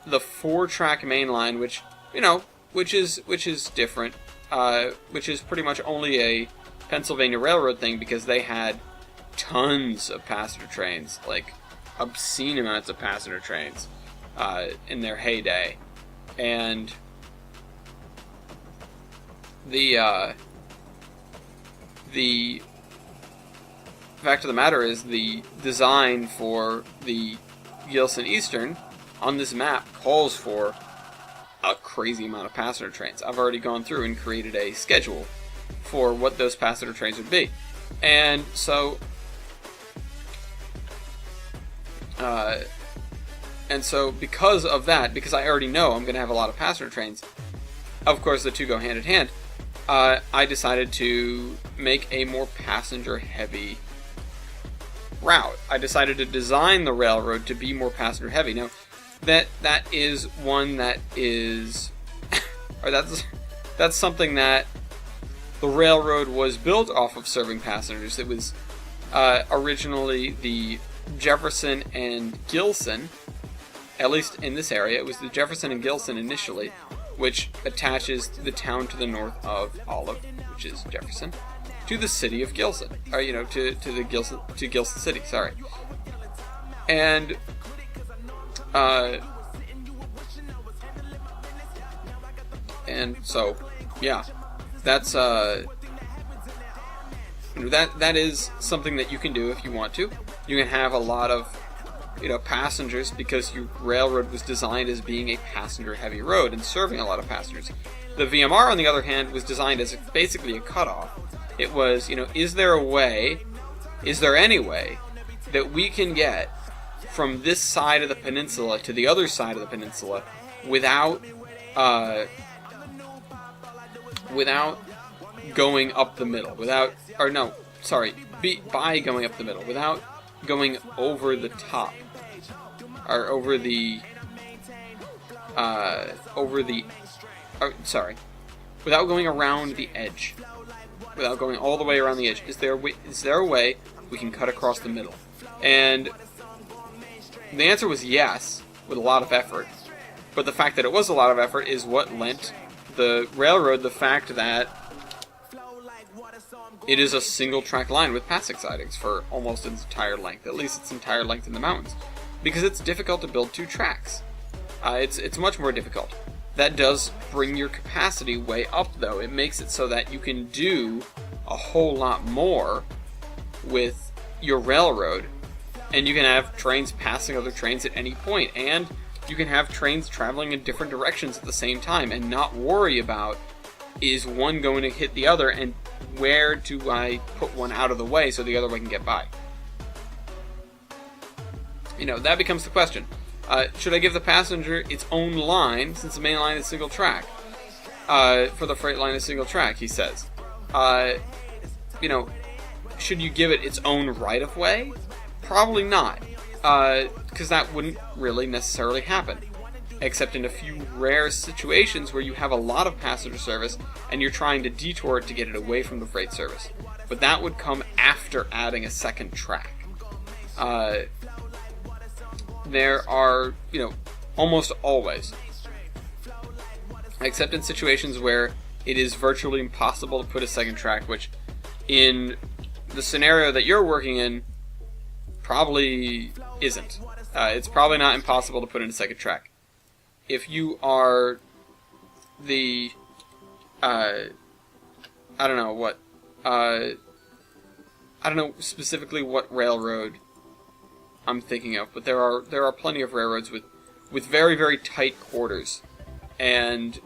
the 4-track main line, which is different, which is pretty much only a Pennsylvania Railroad thing because they had tons of passenger trains, like obscene amounts of passenger trains in their heyday. And the fact of the matter is the design for the Gilson Eastern on this map calls for a crazy amount of passenger trains. I've already gone through and created a schedule for what those passenger trains would be. And so because of that, because I already know I'm going to have a lot of passenger trains, of course the two go hand in hand, I decided to make a more passenger-heavy route. I decided to design the railroad to be more passenger-heavy. Now, that is one that is, or that's something that the railroad was built off of serving passengers. It was originally the Jefferson and Gilson, at least in this area, it was the Jefferson and Gilson initially, which attaches the town to the north of Olive, which is Jefferson, to the city of Gilson, or to Gilson City. Sorry, and so yeah, that's that is something that you can do if you want to. You can have a lot of passengers because your railroad was designed as being a passenger-heavy road and serving a lot of passengers. The VMR, on the other hand, was designed as basically a cutoff. It was, is there any way that we can get from this side of the peninsula to the other side of the peninsula without going up the middle, by going up the middle, without going over the top, or without going around the edge, without going all the way around the edge. Is there a way we can cut across the middle? And the answer was yes, with a lot of effort. But the fact that it was a lot of effort is what lent the railroad the fact that it is a single track line with passing sidings for almost its entire length, at least its entire length in the mountains, because it's difficult to build two tracks. It's much more difficult. That does bring your capacity way up, though. It makes it so that you can do a whole lot more with your railroad, and you can have trains passing other trains at any point, and you can have trains traveling in different directions at the same time and not worry about, is one going to hit the other, and where do I put one out of the way so the other one can get by? That becomes the question. Should I give the passenger its own line, since the main line is single track? For the freight line is single track, he says. Should you give it its own right-of-way? Probably not, because that wouldn't really necessarily happen. Except in a few rare situations where you have a lot of passenger service and you're trying to detour it to get it away from the freight service. But that would come after adding a second track. There are, almost always, except in situations where it is virtually impossible to put a second track, which in the scenario that you're working in probably isn't. It's probably not impossible to put in a second track. If you are the, I don't know specifically what railroad I'm thinking of, but there are plenty of railroads with very, very tight quarters. And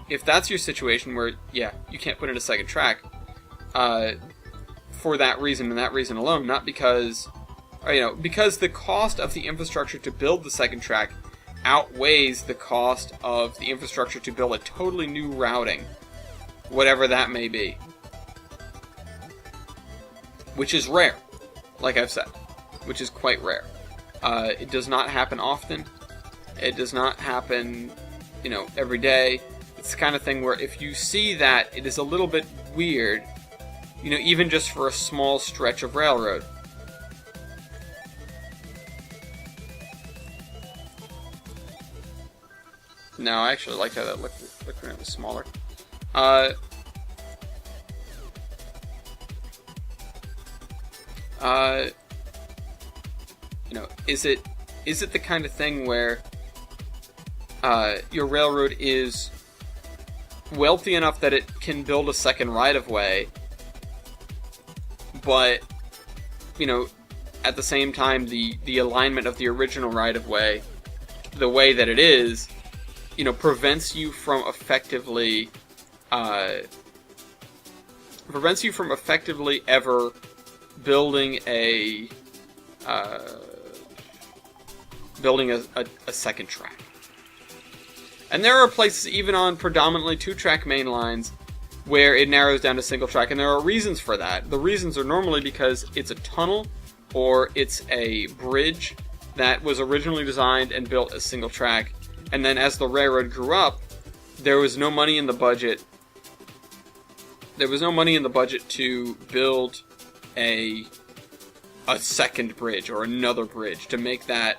if that's your situation where, you can't put in a second track, for that reason and that reason alone, not because, because the cost of the infrastructure to build the second track outweighs the cost of the infrastructure to build a totally new routing, whatever that may be. Which is rare, like I've said. Which is quite rare. It does not happen often. It does not happen, every day. It's the kind of thing where if you see that, it is a little bit weird, even just for a small stretch of railroad. No, I actually liked how that looked when it was smaller. Is it the kind of thing where your railroad is wealthy enough that it can build a second right-of-way, but, you know, at the same time, the alignment of the original right-of-way, the way that it is, you know, prevents you from effectively ever building a second track. And there are places, even on predominantly two-track main lines, where it narrows down to single track, and there are reasons for that. The reasons are normally because it's a tunnel or it's a bridge that was originally designed and built as single track, and then as the railroad grew up, there was no money in the budget. There was no money in the budget to build a second bridge or another bridge to make that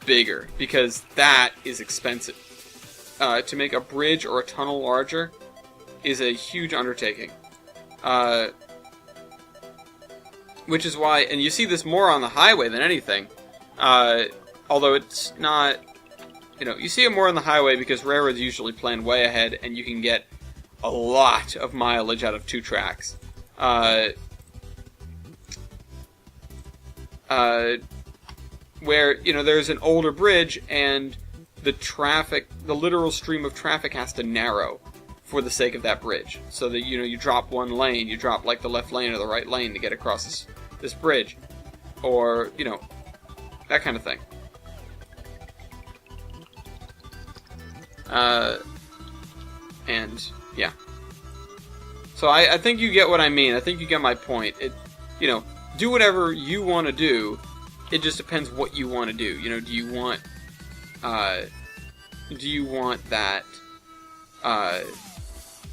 bigger, because that is expensive. To make a bridge or a tunnel larger is a huge undertaking. Which is why, and you see this more on the highway than anything, although it's not, you know, you see it more on the highway because railroads usually plan way ahead and you can get a lot of mileage out of two tracks. Where, you know, there's an older bridge and the literal stream of traffic has to narrow for the sake of that bridge. So that, you know, you drop one lane, you drop like the left lane or the right lane to get across this bridge. Or, you know, that kind of thing. And, yeah. So I think you get what I mean. I think you get my point. You know, do whatever you want to do. It just depends what you want to do. You know, do you want that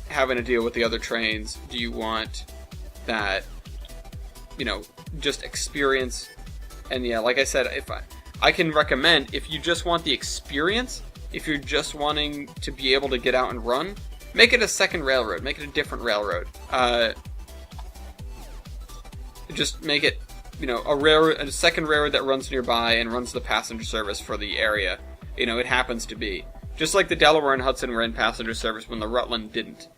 having to deal with the other trains? Do you want that, you know, just experience? And yeah, like I said, if I can recommend, if you just want the experience, if you're just wanting to be able to get out and run, make it a second railroad. Make it a different railroad. Just make it, you know, a second railroad that runs nearby and runs the passenger service for the area. You know, it happens to be. Just like the Delaware and Hudson were in passenger service when the Rutland didn't.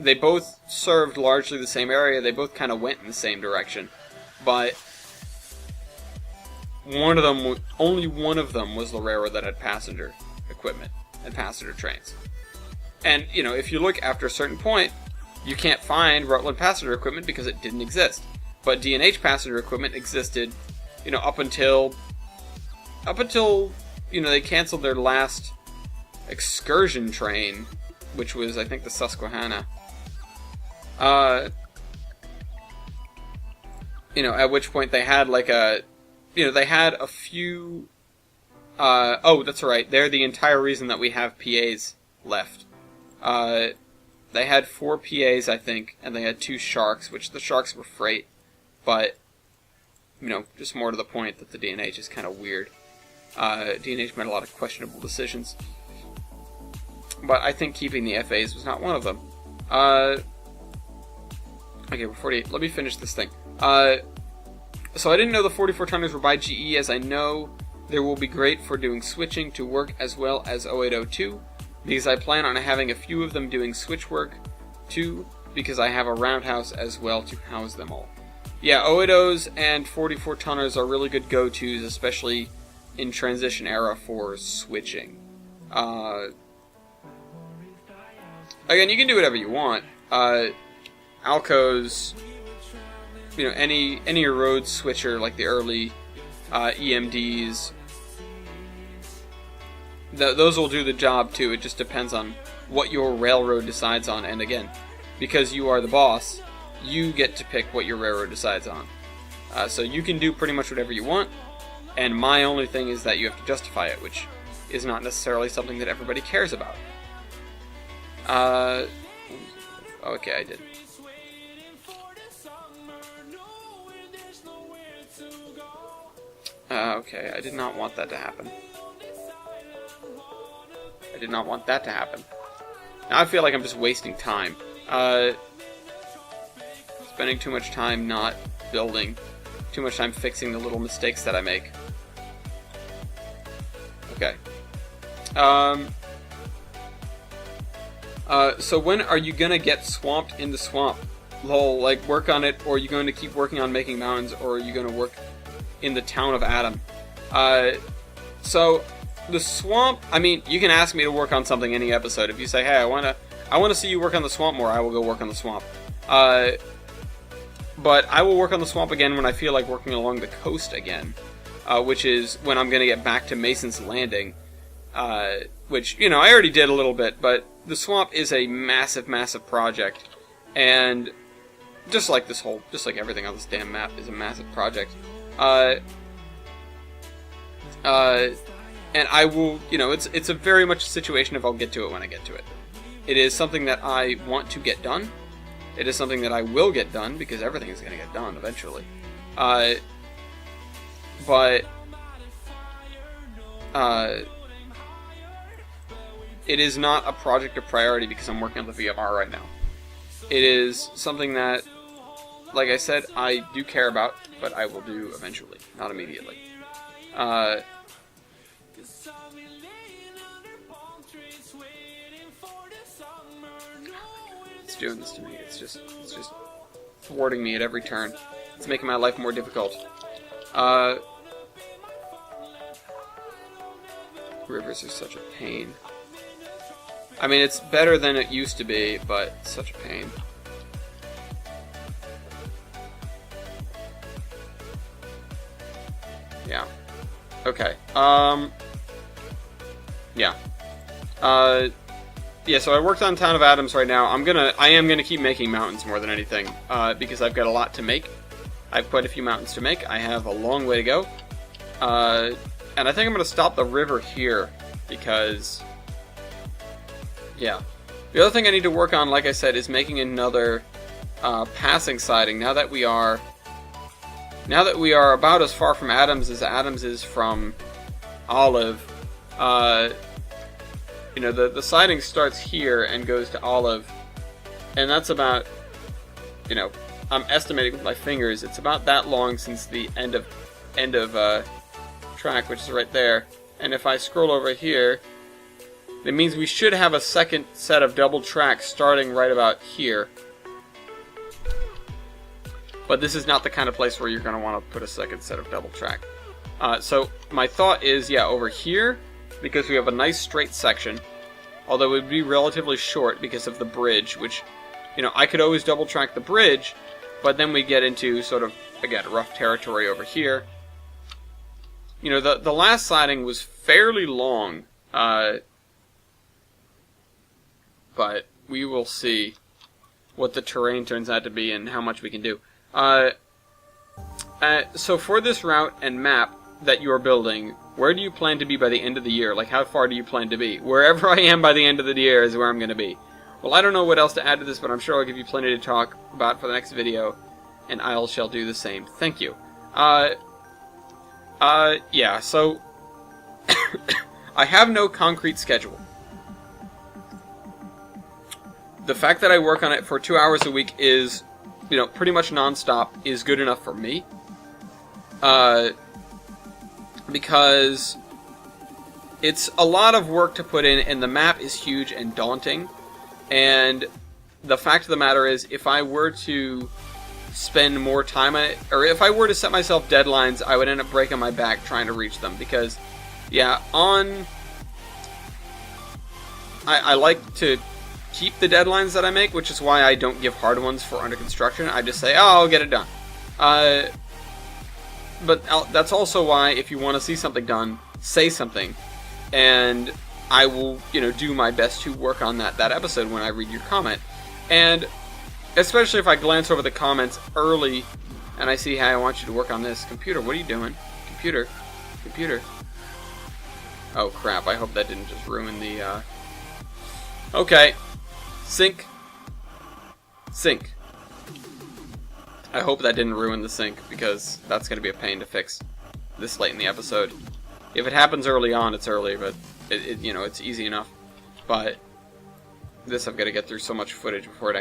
They both served largely the same area. They both kind of went in the same direction. But only one of them was the railroad that had passenger equipment and passenger trains. And, you know, if you look after a certain point, you can't find Rutland passenger equipment because it didn't exist. But D&H passenger equipment existed, you know, up until, you know, they canceled their last excursion train, which was, I think, the Susquehanna. You know, at which point they had like they had a few, oh, that's right, they're the entire reason that we have PAs left. They had 4 PAs, I think, and they had 2 Sharks, which the Sharks were freight. But, you know, just more to the point that the D&H is kind of weird. D&H made a lot of questionable decisions. But I think keeping the FAs was not one of them. Okay, we're 48. Let me finish this thing. So I didn't know the 44-tonners were by GE, as I know they will be great for doing switching to work as well as 0802, because I plan on having a few of them doing switch work too, because I have a roundhouse as well to house them all. Yeah, 080s and 44-tonners are really good go-tos, especially in transition era for switching. Again, you can do whatever you want. Alco's, you know, any road switcher like the early EMDs, those will do the job too. It just depends on what your railroad decides on. And again, because you are the boss, you get to pick what your railroad decides on. So you can do pretty much whatever you want, and my only thing is that you have to justify it, which is not necessarily something that everybody cares about. Okay, I did. Okay, I did not want that to happen. I did not want that to happen. Now I feel like I'm just wasting time. Spending too much time not building. Too much time fixing the little mistakes that I make. Okay. So when are you gonna get swamped in the swamp? Lol, like, work on it, or are you going to keep working on making mountains, or are you going to work in the town of Adam? So, the swamp, I mean, you can ask me to work on something any episode. If you say, hey, I want to see you work on the swamp more, I will go work on the swamp. But I will work on the swamp again when I feel like working along the coast again, which is when I'm going to get back to Mason's Landing, which, you know, I already did a little bit, but the swamp is a massive, massive project, and just like everything on this damn map is a massive project. And I will, you know, it's a very much a situation of I'll get to it when I get to it. It is something that I want to get done. It is something that I will get done, because everything is going to get done eventually. But it is not a project of priority because I'm working on the VMR right now. It is something that, like I said, I do care about, but I will do eventually, not immediately. It's doing this to me. It's just thwarting me at every turn. It's making my life more difficult. Rivers are such a pain. I mean, it's better than it used to be, but it's such a pain. Yeah. Okay. Yeah. Yeah, so I worked on Town of Adams right now. I am gonna keep making mountains more than anything, because I've got a lot to make. I have quite a few mountains to make. I have a long way to go. And I think I'm gonna stop the river here, because, yeah. The other thing I need to work on, like I said, is making another passing siding. Now that we are about as far from Adams as Adams is from Olive, you know, the siding starts here and goes to Olive, and that's about, you know, I'm estimating with my fingers, it's about that long since the end of track, which is right there. And if I scroll over here, it means we should have a second set of double tracks starting right about here. But this is not the kind of place where you're going to want to put a second set of double track. So my thought is, yeah, over here, because we have a nice straight section, although it would be relatively short because of the bridge, which, you know, I could always double track the bridge, but then we get into sort of, again, rough territory over here. You know, the last siding was fairly long, but we will see what the terrain turns out to be and how much we can do. So for this route and map that you are building, where do you plan to be by the end of the year? Like, how far do you plan to be? Wherever I am by the end of the year is where I'm going to be. Well, I don't know what else to add to this, but I'm sure I'll give you plenty to talk about for the next video, and I shall do the same. Thank you. Yeah, so I have no concrete schedule. The fact that I work on it for 2 hours a week is, you know, pretty much non-stop is good enough for me. Because it's a lot of work to put in, and the map is huge and daunting. And the fact of the matter is, if I were to spend more time on it, or if I were to set myself deadlines, I would end up breaking my back trying to reach them. Because, yeah, I like to keep the deadlines that I make, which is why I don't give hard ones for under construction. I just say, oh, I'll get it done. But that's also why, if you want to see something done, say something, and I will, you know, do my best to work on that episode when I read your comment. And especially if I glance over the comments early and I see, hey, I want you to work on this. Computer, what are you doing? Computer. Oh crap, I hope that didn't just ruin the, Okay. Sync. I hope that didn't ruin the sync, because that's going to be a pain to fix this late in the episode. If it happens early on, it's early, but you know, it's easy enough. But this, I've got to get through so much footage before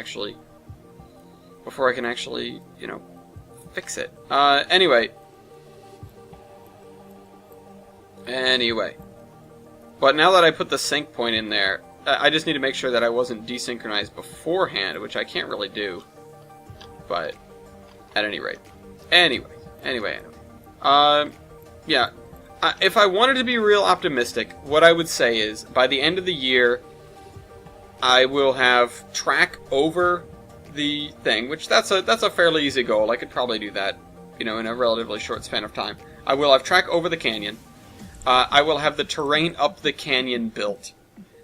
I can actually, you know, fix it. Anyway. But now that I put the sync point in there, I just need to make sure that I wasn't desynchronized beforehand, which I can't really do. But at any rate, anyway. Yeah. If I wanted to be real optimistic, what I would say is by the end of the year, I will have track over the thing, which that's a fairly easy goal. I could probably do that, in a relatively short span of time. I will have track over the canyon. I will have the terrain up the canyon built.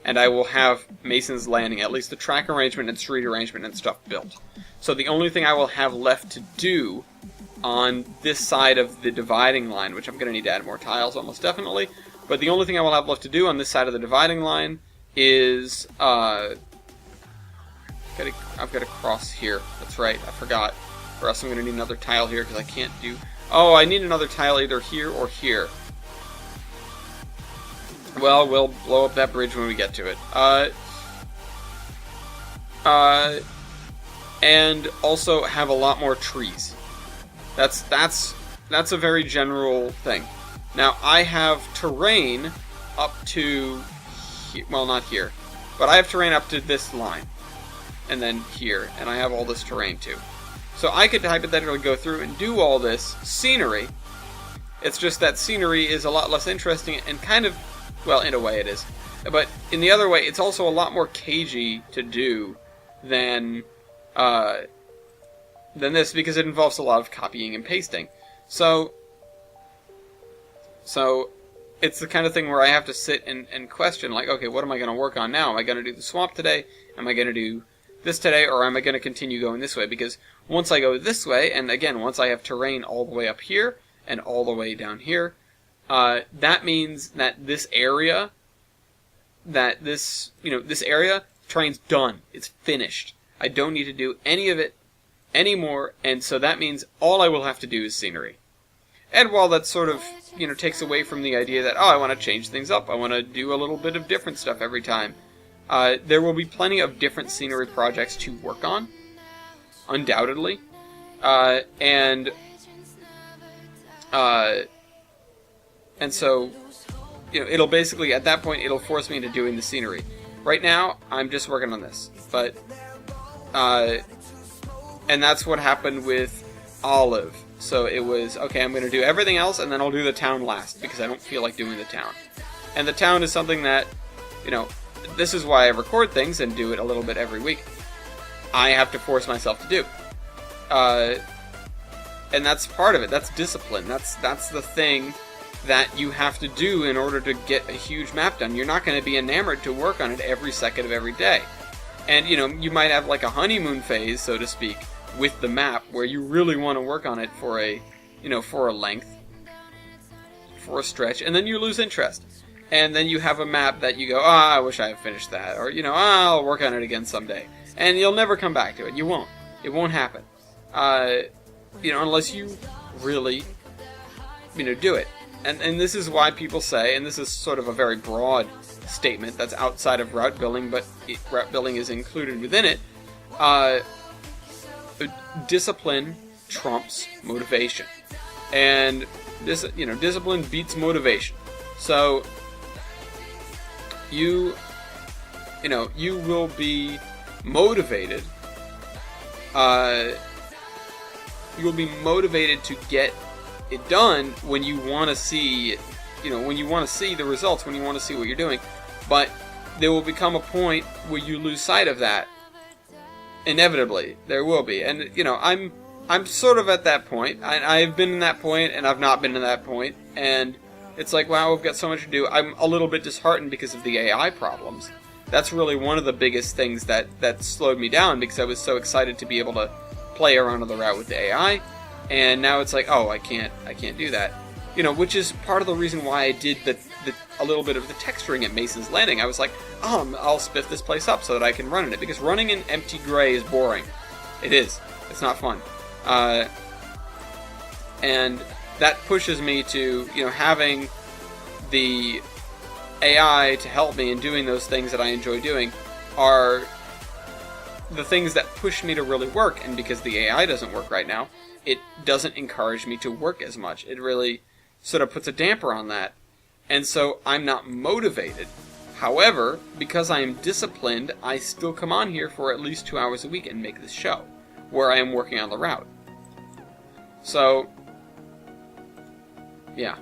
And I will have Mason's Landing, at least the track arrangement and street arrangement and stuff built. So the only thing I will have left to do on this side of the dividing line, which I'm going to need to add more tiles almost definitely, but the only thing I will have left to do on this side of the dividing line is, I've got to cross here. That's right, I forgot. Or else I'm going to need another tile here because I can't do... Oh, I need another tile either here or here. Well, we'll blow up that bridge when we get to it. And also have a lot more trees. That's a very general thing. Now, I have terrain up to... well, not here. But I have terrain up to this line. And then here. And I have all this terrain, too. So I could hypothetically go through and do all this scenery. It's just that scenery is a lot less interesting and kind of... well, in a way it is. But in the other way, it's also a lot more cagey to do than this, because it involves a lot of copying and pasting. So it's the kind of thing where I have to sit and question, like, okay, what am I going to work on now? Am I going to do the swamp today? Am I going to do this today? Or am I going to continue going this way? Because once I go this way, and again, once I have terrain all the way up here and all the way down here, that means that this area, this area, train's done. It's finished. I don't need to do any of it anymore, and so that means all I will have to do is scenery. And while that sort of, takes away from the idea that, I want to change things up, I want to do a little bit of different stuff every time, there will be plenty of different scenery projects to work on, undoubtedly, and so, it'll basically, at that point, it'll force me into doing the scenery. Right now, I'm just working on this, but, and that's what happened with Olive. So it was, okay, I'm going to do everything else, and then I'll do the town last, because I don't feel like doing the town. And the town is something that, this is why I record things and do it a little bit every week. I have to force myself to do. And that's part of it. That's discipline. That's the thing that you have to do in order to get a huge map done. You're not going to be enamored to work on it every second of every day. And, you might have like a honeymoon phase, so to speak, with the map, where you really want to work on it for a, for a length, for a stretch, and then you lose interest. And then you have a map that you go, I wish I had finished that, or, I'll work on it again someday. And you'll never come back to it. You won't. It won't happen. Unless you really, do it. And this is why people say, and this is sort of a very broad statement that's outside of route building, but route building is included within it, discipline trumps motivation. And this, discipline beats motivation. So you will be motivated. You will be motivated to get it done when you want to see, when you want to see the results, when you want to see what you're doing. But there will become a point where you lose sight of that. Inevitably, there will be. And, I'm sort of at that point. I've been in that point, and I've not been in that point. And it's like, wow, we've got so much to do. I'm a little bit disheartened because of the AI problems. That's really one of the biggest things that slowed me down, because I was so excited to be able to play around on the route with the AI. And now it's like, I can't do that. Which is part of the reason why I did a little bit of the texturing at Mason's Landing. I was like, I'll spiff this place up so that I can run in it, because running in empty gray is boring. It is. It's not fun. And that pushes me to, having the AI to help me in doing those things that I enjoy doing are the things that push me to really work. And because the AI doesn't work right now, it doesn't encourage me to work as much. It really sort of puts a damper on that. And so I'm not motivated. However, because I am disciplined, I still come on here for at least 2 hours a week and make this show, where I am working on the route. So, yeah.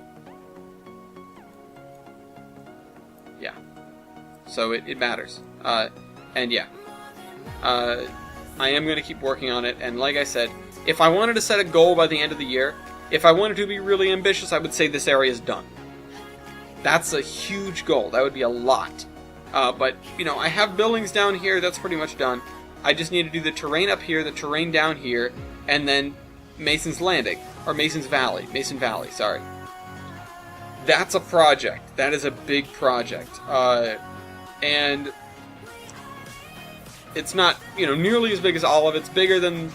Yeah. So it matters. And yeah. I am going to keep working on it, and like I said, if I wanted to set a goal by the end of the year, if I wanted to be really ambitious, I would say this area is done. That's a huge goal. That would be a lot. But, you know, I have buildings down here. That's pretty much done. I just need to do the terrain up here, the terrain down here, and then Mason's Landing. Or Mason's Valley. Mason Valley, sorry. That's a project. That is a big project. And it's not, you know, nearly as big as Olive. It's bigger than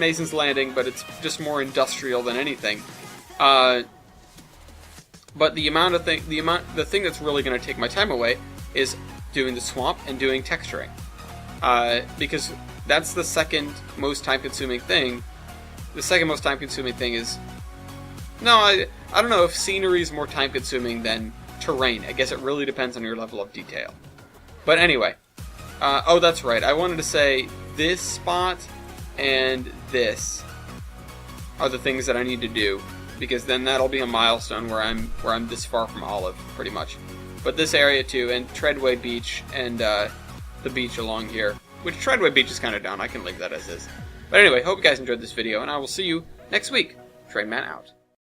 Mason's Landing, but it's just more industrial than anything. But the thing that's really going to take my time away is doing the swamp and doing texturing, because that's the second most time-consuming thing. The second most time-consuming thing is, no, I don't know if scenery is more time-consuming than terrain. I guess it really depends on your level of detail. But anyway, oh, that's right. I wanted to say this spot and this are the things that I need to do, because then that'll be a milestone where I'm this far from Olive, pretty much. But this area too, and Treadway Beach, and the beach along here, which Treadway Beach is kind of down. I can leave that as is. But anyway, hope you guys enjoyed this video, and I will see you next week. Trainman out.